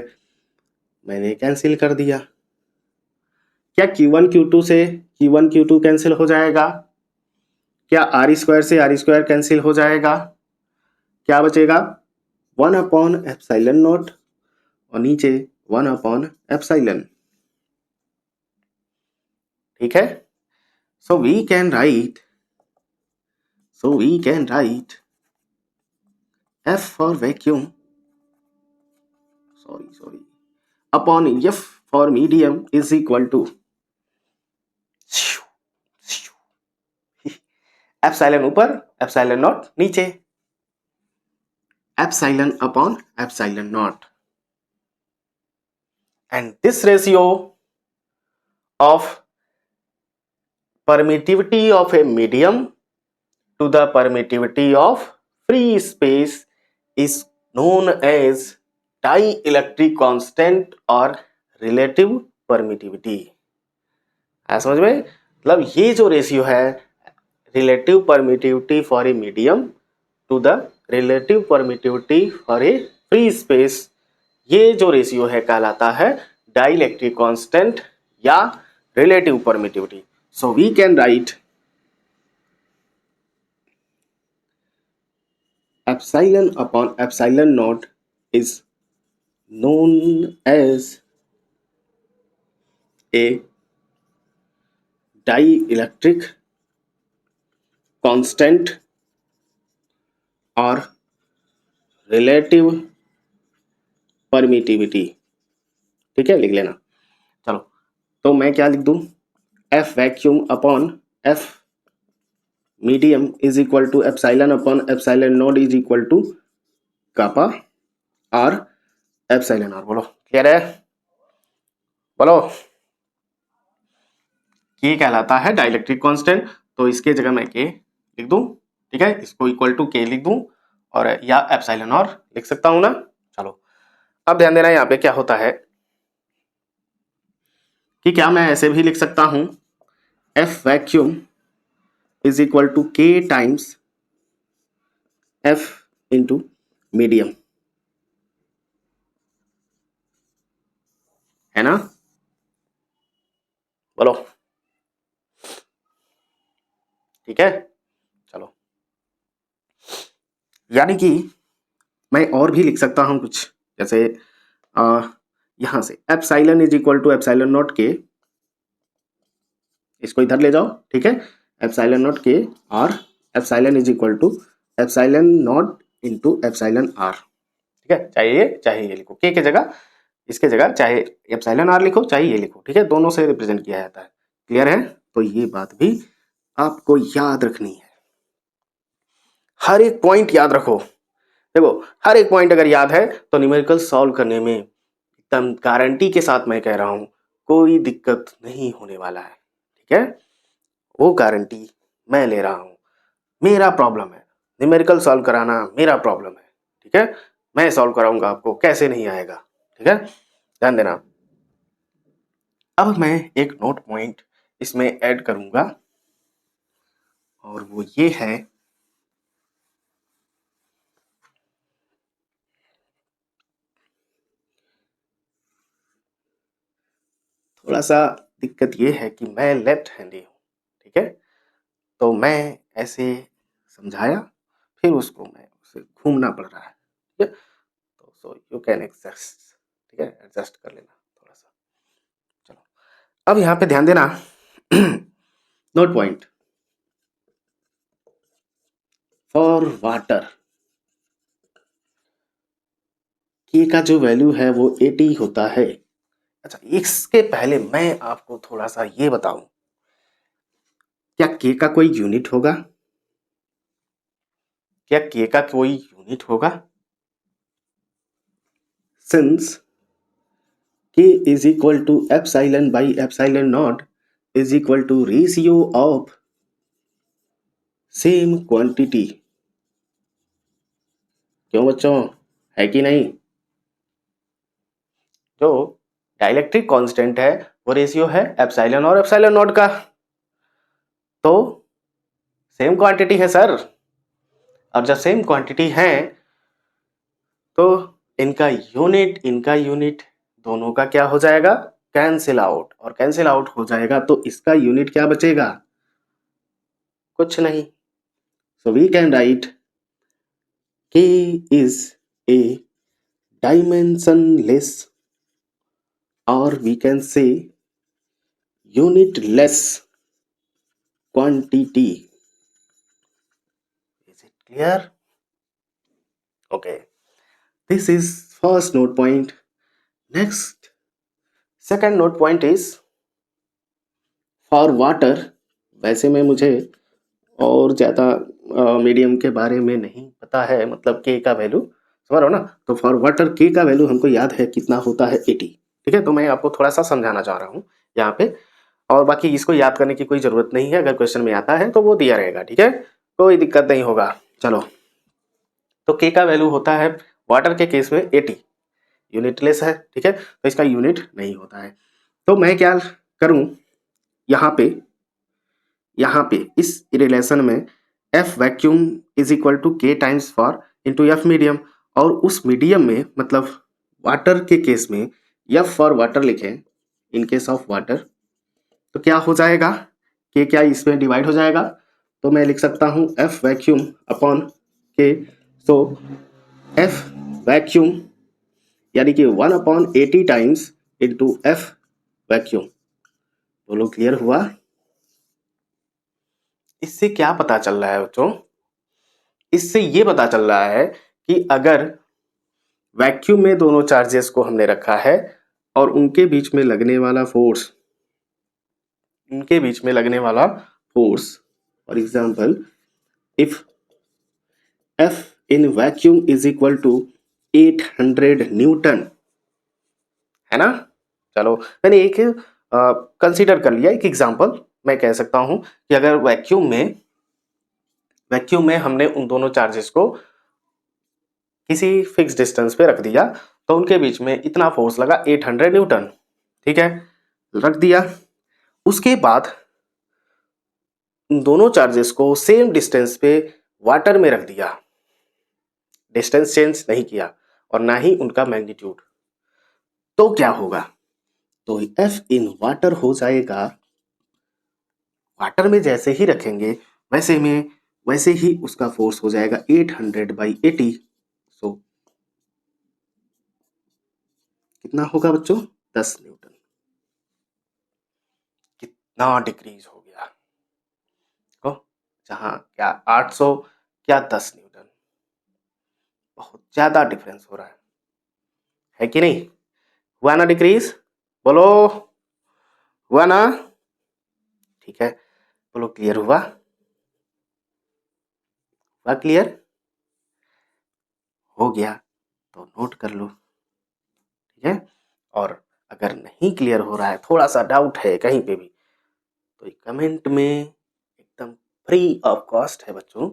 मैंने कैंसिल कर दिया। क्या Q1 Q2 से Q1 Q2 कैंसिल हो जाएगा? क्या R स्क्वायर से R स्क्वायर कैंसिल हो जाएगा? क्या बचेगा? 1/एप्सिलॉन नॉट और नीचे 1/एप्सिलॉन, ठीक है। So we can write F for vacuum, sorry upon F for medium is equal to epsilon ऊपर एप्सिलॉन नॉट नीचे, epsilon upon epsilon naught, and this ratio of permittivity of a medium to the permittivity of free space is known as dielectric constant और relative permittivity। समझ में? मतलब ये जो ratio है relative permittivity for a medium to the relative permittivity for a free space, ये जो ratio है कहलाता है डाइलेक्ट्रिक कांस्टेंट या relative permittivity. So we can write epsilon upon epsilon naught is known as a dielectric constant और relative permittivity, ठीक है, लिख लेना। चलो, तो मैं क्या लिख दूं, F vacuum upon F medium is equal to epsilon upon epsilon naught is equal to kappa R epsilon R. बोलो क्लियर है? बोलो, के कहलाता है डाइलेक्ट्रिक कांस्टेंट, तो इसके जगह मैं के लिख दूं, ठीक है, इसको इक्वल टू के लिख दूं और या एप्सिलॉन आर लिख सकता हूं ना। चलो, अब ध्यान देना यहाँ पे क्या होता है, कि क्या मैं ऐसे भी लिख सकता हूं F vacuum is equal to के टाइम्स एफ इंटू मीडियम, है ना? बोलो, ठीक है। चलो, यानी कि मैं और भी लिख सकता हूं कुछ, जैसे यहां से epsilon is equal to epsilon naught K, इसको इधर ले जाओ, ठीक है। एप्साइलन नॉट के और epsilon is equal to epsilon naught into epsilon R, ठीक है। चाहे ये लिखो के जगह, इसके जगह चाहे एप्सिलॉन आर लिखो चाहे ये लिखो, ठीक है। दोनों से रिप्रेजेंट किया जाता है। क्लियर है? तो ये बात भी आपको याद रखनी है, हर एक पॉइंट याद रखो। देखो, हर एक पॉइंट अगर याद है तो न्यूमेरिकल सॉल्व करने में एकदम गारंटी के साथ मैं कह रहा हूं कोई दिक्कत नहीं होने वाला है, ठीक है। वो गारंटी मैं ले रहा हूं। मेरा प्रॉब्लम है न्यूमेरिकल सॉल्व कराना, मेरा प्रॉब्लम है, ठीक है। मैं सॉल्व कराऊंगा, आपको कैसे नहीं आएगा, ठीक है। ध्यान देना। अब मैं एक नोट पॉइंट इसमें ऐड करूंगा और वो ये है, थोड़ा सा दिक्कत ये है कि मैं लेफ्ट हैंडी हूँ, ठीक है। तो मैं ऐसे समझाया, फिर उसको मैं उसे घूमना पड़ रहा है, ठीक है। तो सो यू कैन एडजस्ट, ठीक है, एडजस्ट कर लेना थोड़ा सा। चलो, अब यहाँ पे ध्यान देना। नोट पॉइंट फॉर वाटर, के का जो वैल्यू है वो 80 होता है। अच्छा, इसके पहले मैं आपको थोड़ा सा ये बताऊं, क्या के का कोई यूनिट होगा? क्या के का कोई यूनिट होगा? Since K is equal to epsilon by epsilon naught is equal to ratio of same quantity. क्यों बच्चों, है कि नहीं? जो डाइलेक्ट्रिक कांस्टेंट है वो रेशियो है एप्सिलॉन और एप्सिलॉन नॉट का, तो सेम क्वांटिटी है सर। और जब सेम क्वांटिटी है तो इनका यूनिट दोनों का क्या हो जाएगा? कैंसिल आउट, और कैंसिल आउट हो जाएगा तो इसका यूनिट क्या बचेगा? कुछ नहीं। सो वी कैन राइट के is a dimensionless, or we can say unitless quantity. Is it clear? Okay, this is first note point. Next, second note point is for water. वैसे में मुझे और ज़्यादा मीडियम के बारे में नहीं पता है, मतलब के का वैल्यू समझ रहे हो ना। तो फॉर वाटर के का वैल्यू हमको याद है कितना होता है 80, ठीक है। तो मैं आपको थोड़ा सा समझाना चाह रहा हूँ यहाँ पे, और बाकी इसको याद करने की कोई ज़रूरत नहीं है। अगर क्वेश्चन में आता है तो वो दिया रहेगा, ठीक है, कोई दिक्कत नहीं होगा। चलो, तो के का वैल्यू होता है वाटर के केस में 80, यूनिटलेस है, ठीक है, तो इसका यूनिट नहीं होता है। तो मैं क्या करूँ, यहाँ पे इस रिलेशन में f vacuum is equal to के times for into f medium, और उस मीडियम में मतलब वाटर के केस में एफ फॉर वाटर लिखें इन केस ऑफ वाटर, तो क्या हो जाएगा, के क्या इसमें डिवाइड हो जाएगा, तो मैं लिख सकता हूँ एफ वैक्यूम अपॉन के। सो एफ वैक्यूम यानी कि 1/80 टाइम्स इंटू एफ वैक्यूम। बोलो, क्लियर हुआ? इससे क्या पता चल रहा है बच्चों? इससे ये पता चल रहा है कि अगर वैक्यूम में दोनों चार्जेस को हमने रखा है और उनके बीच में लगने वाला force, for example if F in vacuum is equal to 800 newton, है ना। चलो, मैंने एक कंसीडर कर लिया, एक एग्जांपल मैं कह सकता हूं कि अगर वैक्यूम में हमने उन दोनों चार्जेस को किसी फिक्स डिस्टेंस पे रख दिया तो उनके बीच में इतना फोर्स लगा 800 न्यूटन, ठीक है। रख दिया। उसके बाद उन दोनों चार्जेस को सेम डिस्टेंस पे वाटर में रख दिया, डिस्टेंस चेंज नहीं किया और ना ही उनका मैग्नीट्यूड। तो क्या होगा, तो एफ इन वाटर हो जाएगा, वाटर में जैसे ही रखेंगे वैसे ही उसका फोर्स हो जाएगा 800/80। सो कितना होगा बच्चों, 10 न्यूटन। कितना डिक्रीज हो गया, को जहां क्या 800 क्या 10 न्यूटन, बहुत ज्यादा डिफरेंस हो रहा है कि नहीं। हुआ ना डिक्रीज, बोलो हुआ ना, ठीक है बोलो क्लियर हुआ, हुआ क्लियर, हो गया तो नोट कर लो, ठीक है। और अगर नहीं क्लियर हो रहा है, थोड़ा सा डाउट है कहीं पे भी, तो कमेंट में एकदम फ्री ऑफ कॉस्ट है बच्चों,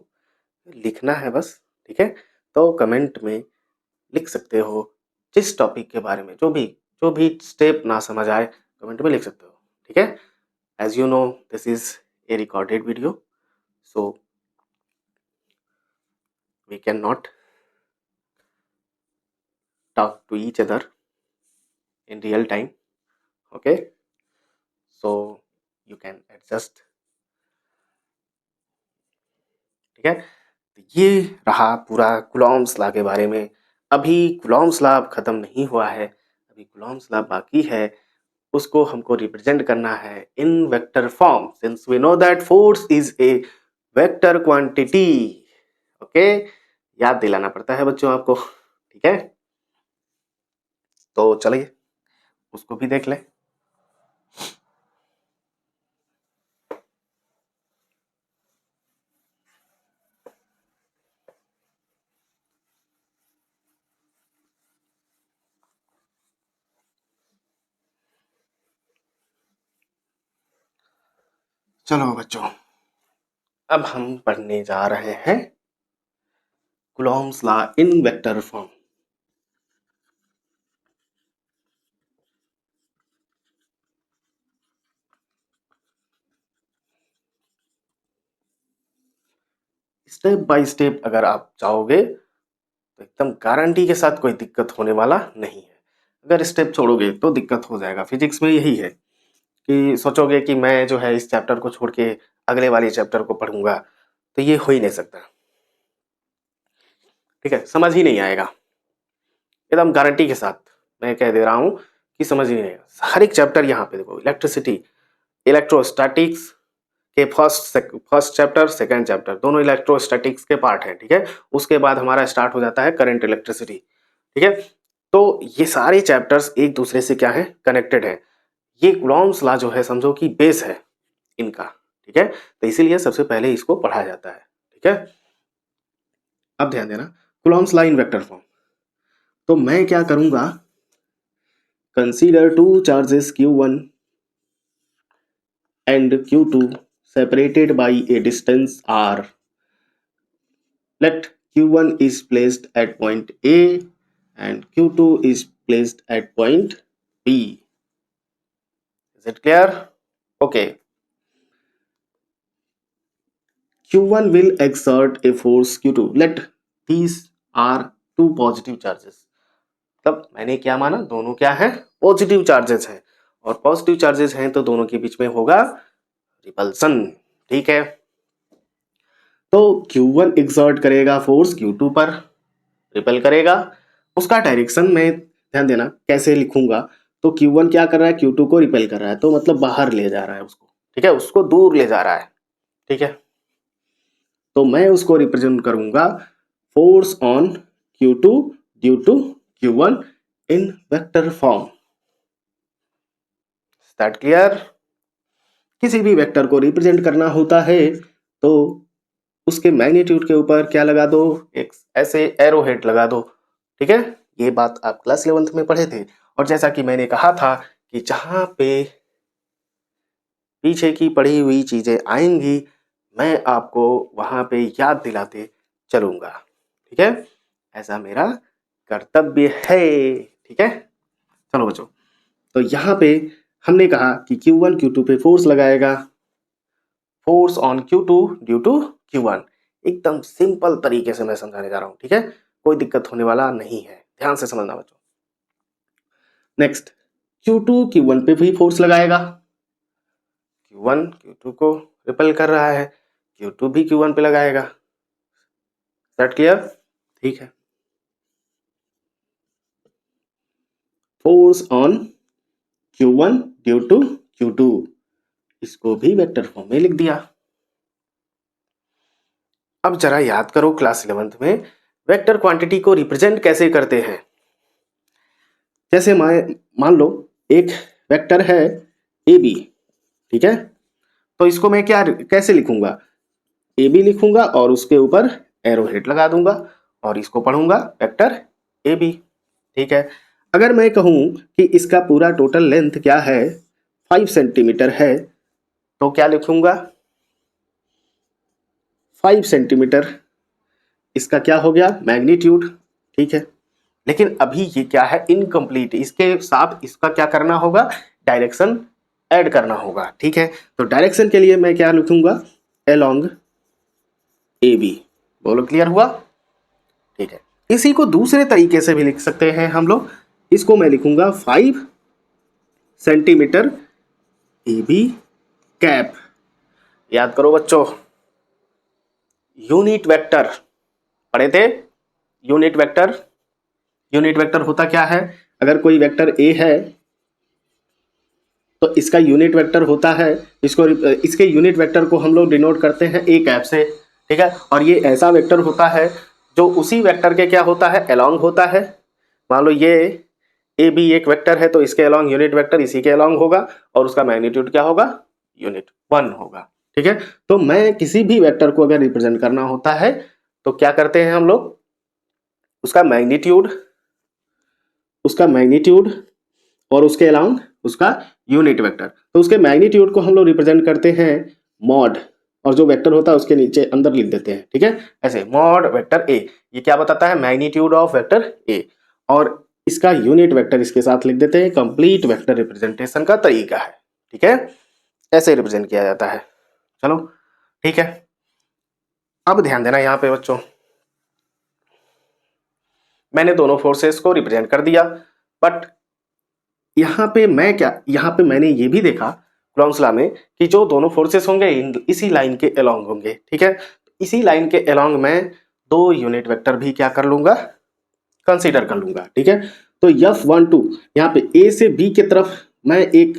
लिखना है बस, ठीक है। तो कमेंट में लिख सकते हो जिस टॉपिक के बारे में, जो भी स्टेप ना समझ आए कमेंट में लिख सकते हो, ठीक है। As you know this is a recorded video, so we can not talk to each other in real time, okay, so you can adjust, ठीक है। तो ये रहा पूरा कूलॉम्स लॉ के बारे में। अभी कूलॉम्स लॉ खत्म नहीं हुआ है, अभी कूलॉम्स लॉ बाकी है, उसको हमको रिप्रेजेंट करना है in vector form, since we know that force is a vector quantity, okay, याद दिलाना पड़ता है बच्चों आपको, ठीक है। तो चलिए उसको भी देख लें। चलो बच्चों, अब हम पढ़ने जा रहे हैं Coulomb's law in vector form. Step by step अगर आप चाहोगे तो एकदम गारंटी के साथ कोई दिक्कत होने वाला नहीं है। अगर स्टेप छोड़ोगे तो दिक्कत हो जाएगा। फिजिक्स में यही है कि सोचोगे कि मैं जो है इस चैप्टर को छोड़ के अगले वाले चैप्टर को पढ़ूंगा, तो ये हो ही नहीं सकता, ठीक है, समझ ही नहीं आएगा। एकदम गारंटी के साथ मैं कह दे रहा हूं कि समझ ही नहीं आएगा। हर एक चैप्टर यहाँ पे देखो, इलेक्ट्रिसिटी, इलेक्ट्रोस्टैटिक्स के फर्स्ट चैप्टर सेकंड चैप्टर दोनों इलेक्ट्रोस्टैटिक्स के पार्ट हैं, ठीक है। उसके बाद हमारा स्टार्ट हो जाता है करंट इलेक्ट्रिसिटी, ठीक है। तो ये सारे चैप्टर्स एक दूसरे से क्या है, कनेक्टेड है। ये कूलॉम्स लॉ जो है समझो कि बेस है इनका, ठीक है। तो इसीलिए सबसे पहले इसको पढ़ा जाता है, ठीक है। अब ध्यान देना, Coulomb's law in vector form, तो मैं क्या करूंगा, consider two charges Q1 and Q2 separated by a distance R. Let Q1 is placed at point A and Q2 is placed at point B. Is it clear? Okay. Q1 will exert a force Q2. Let these are two positive charges. तब मैंने क्या माना, दोनों क्या है, positive charges हैं, और positive charges हैं तो दोनों के बीच में होगा रिपल्सन, ठीक है। तो Q1 एक्सर्ट करेगा फोर्स Q2 पर, रिपेल करेगा। उसका डायरेक्शन में ध्यान देना कैसे लिखूंगा, तो Q1 क्या कर रहा है, Q2 को रिपेल कर रहा है, तो मतलब बाहर ले जा रहा है उसको, ठीक है, उसको दूर ले जा रहा है, ठीक है। तो मैं उसको रिप्रेजेंट करूंगा force on Q2 due to Q1 in vector form. That clear. किसी भी वेक्टर को रिप्रेजेंट करना होता है तो उसके मैग्नीट्यूड के ऊपर क्या लगा दो, एक ऐसे एरो हेड लगा दो, ठीक है। ये बात आप क्लास 11th में पढ़े थे। और जैसा कि मैंने कहा था कि जहां पे पीछे की पढ़ी हुई चीजें आएंगी मैं आपको वहां पे याद दिलाते चलूंगा, ठीक है, ऐसा मेरा कर्तव्य है, ठीक है। चलो बच्चों, तो यहाँ पे हमने कहा कि Q1 Q2 पे फोर्स लगाएगा, force on Q2 due to Q1। एकदम सिंपल तरीके से मैं समझाने जा रहा हूं, ठीक है, कोई दिक्कत होने वाला नहीं है, ध्यान से समझना बच्चों। नेक्स्ट, Q2 Q1 पे भी फोर्स लगाएगा, Q1 Q2 को रिपेल कर रहा है, Q2 भी Q1 पे लगाएगा। That clear? ठीक है। Force on Q1 due to Q2, इसको भी वेक्टर फॉर्म में लिख दिया। अब जरा याद करो क्लास 11th में वेक्टर क्वांटिटी को रिप्रेजेंट कैसे करते हैं। जैसे मान लो एक वेक्टर है ए बी, ठीक है, तो इसको मैं क्या कैसे लिखूंगा, ए बी लिखूंगा और उसके ऊपर एरो हेड लगा दूंगा और इसको पढ़ूंगा वेक्टर ए बी, ठीक है। अगर मैं कहूं कि इसका पूरा टोटल लेंथ क्या है 5 सेंटीमीटर है, तो क्या लिखूंगा 5 सेंटीमीटर, इसका क्या हो गया मैग्नीट्यूड, ठीक है। लेकिन अभी ये क्या है इनकम्प्लीट, इसके साथ इसका क्या करना होगा डायरेक्शन ऐड करना होगा, ठीक है। तो डायरेक्शन के लिए मैं क्या लिखूंगा अलोंग ए बी, बोलो क्लियर हुआ, ठीक है। इसी को दूसरे तरीके से भी लिख सकते हैं हम लोग, इसको मैं लिखूंगा 5 सेंटीमीटर ए बी कैप। याद करो बच्चों, यूनिट वेक्टर पढ़े थे, यूनिट वेक्टर, यूनिट वेक्टर होता क्या है, अगर कोई वेक्टर ए है तो इसका यूनिट वेक्टर होता है, इसको इसके यूनिट वेक्टर को हम लोग डिनोट करते हैं ए कैप से, ठीक है। और ये ऐसा वेक्टर होता है जो उसी वेक्टर के क्या होता है अलोंग होता है। मान लो ये ए बी एक वेक्टर है तो इसके अलोंग यूनिट वेक्टर इसी के अलोंग होगा और उसका मैग्नीट्यूड क्या होगा यूनिट 1 होगा, ठीक है। तो मैं किसी भी वेक्टर को अगर रिप्रेजेंट करना होता है तो क्या करते हैं हम लोग, उसका मैग्नीट्यूड और उसके अलाउंग उसका यूनिट वेक्टर, तो उसके मैग्नीट्यूड को हम लोग रिप्रेजेंट करते हैं मॉड, और जो वेक्टर होता है उसके नीचे अंदर लिख देते हैं, ठीक है, ऐसे मॉड वेक्टर ए, ये क्या बताता है मैग्नीट्यूड ऑफ वेक्टर ए, और इसका यूनिट वेक्टर इसके साथ लिख देते हैं, कंप्लीट वेक्टर रिप्रेजेंटेशन का तरीका है, ठीक है, ऐसे रिप्रेजेंट किया जाता है। चलो ठीक है, अब ध्यान देना यहाँ पे बच्चों, मैंने दोनों फोर्सेस को रिप्रेजेंट कर दिया, बट यहाँ पे मैंने ये भी देखा कूलॉम्स लॉ में कि जो दोनों फोर्सेस होंगे इसी लाइन के अलोंग होंगे, ठीक है। इसी लाइन के अलोंग मैं दो यूनिट वेक्टर भी क्या कर लूंगा कंसीडर कर लूंगा, ठीक है। तो F12 यहाँ पे ए से बी की तरफ मैं एक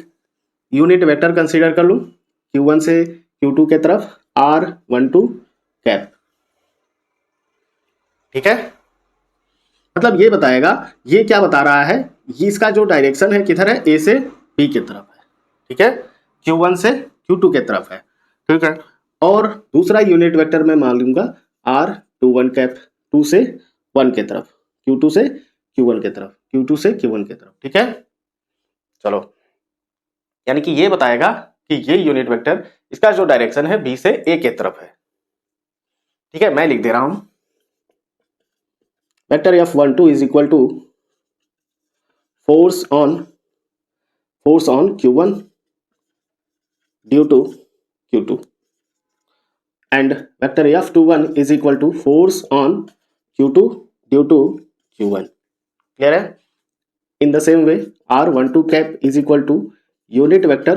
यूनिट वेक्टर कंसीडर कर लूं, Q1 से Q2 के तरफ R12 कैप, ठीक है। मतलब ये बताएगा, ये क्या बता रहा है, ये इसका जो डायरेक्शन है किधर है, ए से बी की तरफ है, ठीक है, Q1 से Q2 के तरफ है, ठीक है। और दूसरा यूनिट वेक्टर मैं मान लूंगा R21 कैप, 2 से 1 के तरफ, Q2 से Q1 के तरफ, Q2 से Q1 के तरफ, ठीक है। चलो, यानी कि ये बताएगा कि ये यूनिट वेक्टर इसका जो डायरेक्शन है बी से ए के तरफ है, ठीक है। मैं लिख दे रहा हूं vector F12 is equal to force on Q1 due to Q2 and vector F21 is equal to force on Q2 due to Q1, clear है। in the same way R12 cap is equal to unit vector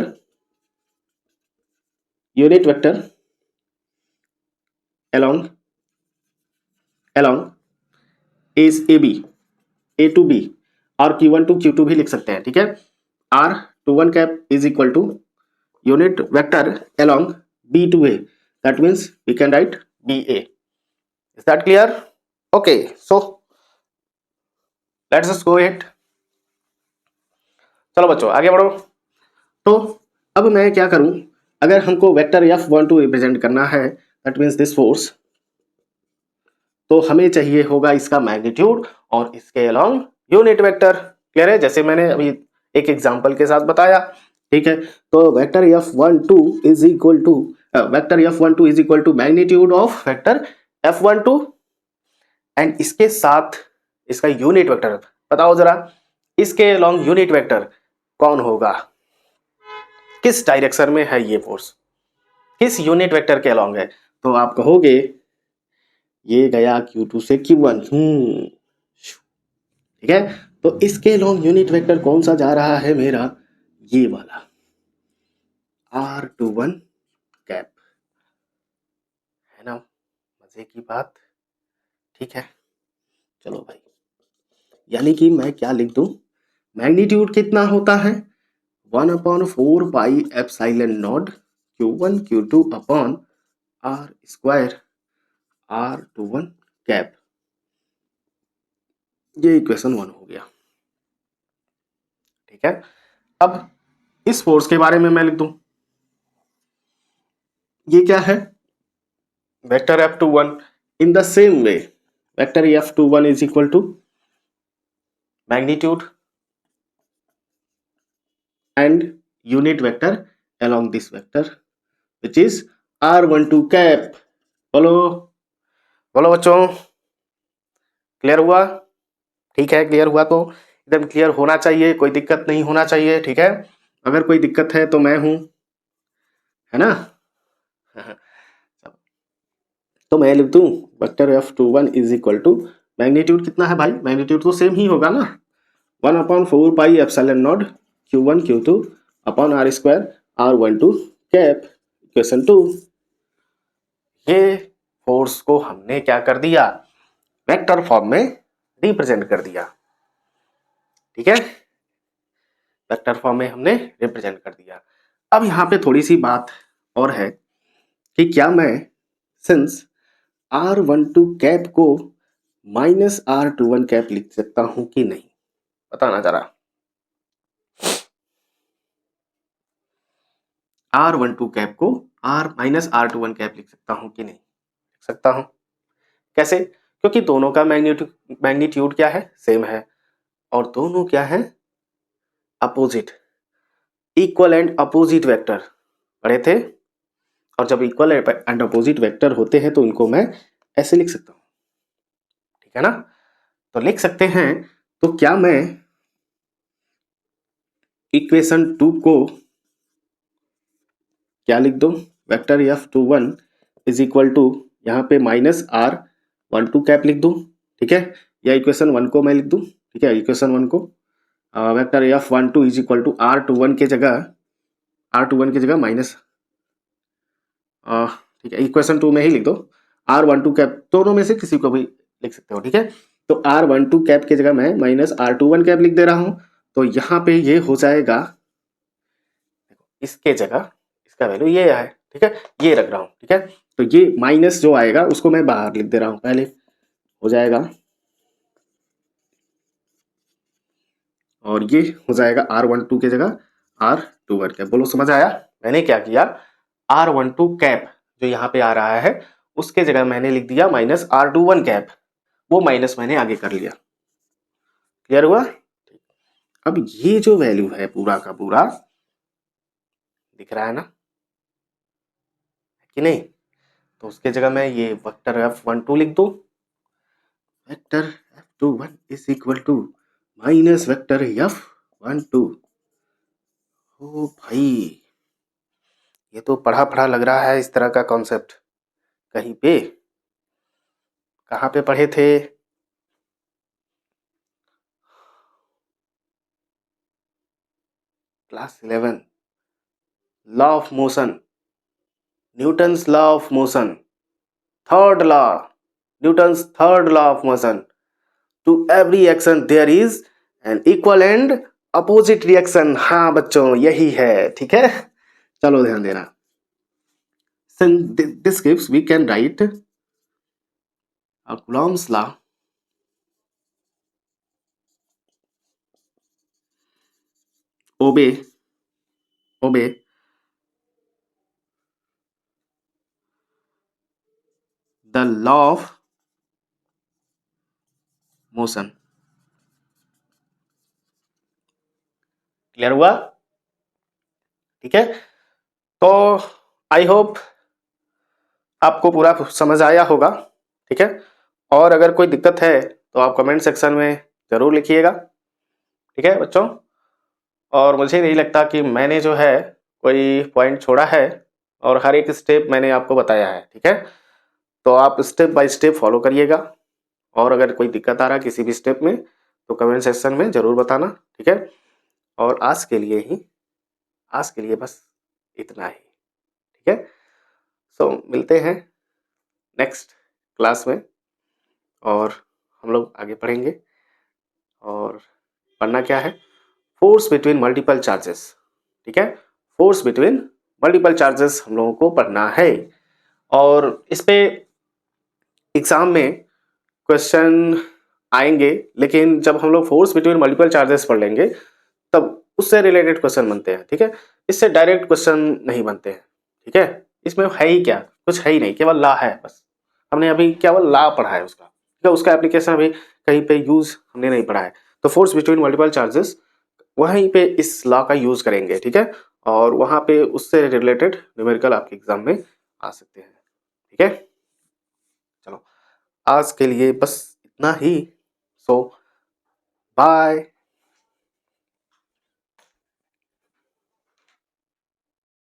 along is AB, A to B और Q1 to Q2 भी लिख सकते हैं, ठीक है। R21 cap is equal to unit vector along B to A, that means we can write BA, is that clear? Okay, so let's just go ahead, चलो बच्चों आगे बढ़ो। तो अब मैं क्या करूं, अगर हमको वेक्टर F12 रिप्रेजेंट करना है that means this force, तो हमें चाहिए होगा इसका मैग्नीट्यूड और इसके अलोंग यूनिट वेक्टर, क्लियर है, जैसे मैंने अभी एक एग्जांपल के साथ बताया, ठीक है। तो vector F12 is equal to magnitude of vector F12 and इसके साथ इसका यूनिट वेक्टर, बताओ जरा इसके अलोंग यूनिट वेक्टर कौन होगा, किस डायरेक्शन में है ये फोर्स, किस यूनिट वेक्टर के अलॉन्ग है, तो आप कहोगे ये गया Q2 से Q1, ठीक है। तो इसके अलॉन्ग यूनिट वेक्टर कौन सा जा रहा है मेरा, ये वाला R21 कैप, है ना, मजे की बात, ठीक है। चलो भाई, यानी कि मैं क्या लिख दूं, मैग्नीट्यूड कितना होता है 1/4 pi epsilon naught Q1 Q2 upon R square R21 cap, ये इक्वेशन 1 हो गया, ठीक है। अब इस फोर्स के बारे में मैं लिख दूं, ये क्या है, vector F21 in the same way, vector F21 is equal to magnitude and unit vector along this vector which is R12 cap। बोलो बोलो बच्चों, क्लियर हुआ, ठीक है, क्लियर हुआ तो एकदम क्लियर होना चाहिए, कोई दिक्कत नहीं होना चाहिए, ठीक है। अगर कोई दिक्कत है तो मैं हूं, है ना। तो मैं लिख दूं vector F21 is equal to, magnitude कितना है भाई, मैग्नीट्यूड तो सेम ही होगा ना, 1/4 pi epsilon naught Q1 Q2 upon R square R12 cap, equation 2। ये फोर्स को हमने क्या कर दिया, वेक्टर फॉर्म में रिप्रेजेंट कर दिया, ठीक है, वेक्टर फॉर्म में हमने रिप्रेजेंट कर दिया। अब यहाँ पे थोड़ी सी बात और है कि क्या मैं सिंस R12 कैप को -R21 कैप लिख सकता हूं कि नहीं, बताना जरा। R12 कैप को -R21 कैप लिख सकता हूं कि नहीं, लिख सकता हूं, कैसे, क्योंकि दोनों का मैग्नीट्यूड क्या है, सेम है, और दोनों क्या है, opposite, equal and opposite vector पढ़े थे, और जब इक्वल एंड अपोजिट वेक्टर होते हैं तो इनको मैं ऐसे लिख सकता हूं, ठीक है ना। तो लिख सकते हैं, तो क्या मैं इक्वेशन 2 को क्या लिख दूं, vector F21 is equal to, यहाँ पे -R12 कैप लिख दूं, ठीक है, या इक्वेशन 1 को मैं लिख दूं, ठीक है, इक्वेशन 1 को vector F12 is equal to R21 के जगह माइनस, ठीक है, इक्वेशन 2 में ही लिख दो R12 कैप, दोनों में से किसी को भी लिख सकते हो, ठीक है। तो R12 कैप की जगह मैं -R21 कैप लिख दे रहा हूं, तो यहाँ पे ये हो जाएगा, इसके जगह इसका वैल्यू ये है, ठीक है, ये रख रहा हूं, ठीक है। तो ये माइनस जो आएगा उसको मैं बाहर लिख दे रहा हूं, पहले हो जाएगा, और ये हो जाएगा R12 की जगह R21 कैप। बोलो समझ आया, मैंने क्या किया, R12 कैप जो यहाँ पे आ रहा है उसके जगह मैंने लिख दिया -R21 कैप, वो माइनस मैंने आगे कर लिया, क्लियर हुआ। अब ये जो वैल्यू है पूरा का पूरा दिख रहा है ना, कि नहीं, तो उसके जगह मैं ये वेक्टर F12 लिख दूं, vector F21 is equal to minus vector F12। ओ भाई, ये तो पढ़ा पढ़ा लग रहा है, इस तरह का कॉन्सेप्ट कहीं पे, कहाँ पे पढ़े थे, class 11, law of motion, Newton's law of motion, third law, Newton's third law of motion, to every action there is an equal and opposite reaction. हाँ बच्चों, यही है, ठीक है, चलो ध्यान देना। Since this gives, we can write Coulomb's law obey the law of motion। Clear हुआ, ठीक है। तो आई होप आपको पूरा समझ आया होगा, ठीक है, और अगर कोई दिक्कत है तो आप कमेंट सेक्शन में जरूर लिखिएगा, ठीक है बच्चों। और मुझे नहीं लगता कि मैंने जो है कोई पॉइंट छोड़ा है और हर एक स्टेप मैंने आपको बताया है, ठीक है। तो आप स्टेप बाय स्टेप फॉलो करिएगा, और अगर कोई दिक्कत आ रहा है किसी भी स्टेप में तो कमेंट सेक्शन में ज़रूर बताना, ठीक है। और आज के लिए बस इतना ही, ठीक है। सो मिलते हैं नेक्स्ट क्लास में, और हम लोग आगे पढ़ेंगे। और पढ़ना क्या है, फोर्स बिटवीन मल्टीपल चार्जेस, ठीक है। फोर्स बिटवीन मल्टीपल चार्जेस हम लोगों को पढ़ना है। और इस पे एग्जाम में क्वेश्चन आएंगे, लेकिन जब हम लोग फोर्स बिटवीन मल्टीपल चार्जेस पढ़ लेंगे तब उससे रिलेटेड क्वेश्चन बनते हैं, ठीक है। इससे डायरेक्ट क्वेश्चन नहीं बनते हैं, ठीक है। इसमें है ही क्या, कुछ है ही नहीं, केवल ला है बस। हमने अभी केवल ला पढ़ा है उसका, ठीक है। उसका एप्लीकेशन अभी कहीं पे यूज हमने नहीं पढ़ा है। तो फोर्स बिटवीन मल्टीपल चार्जेस वहीं पे इस लॉ का यूज करेंगे, ठीक है। और वहां पे उससे रिलेटेड न्यूमेरिकल आपके एग्जाम में आ सकते हैं, ठीक है। चलो आज के लिए बस इतना ही। सो बाय।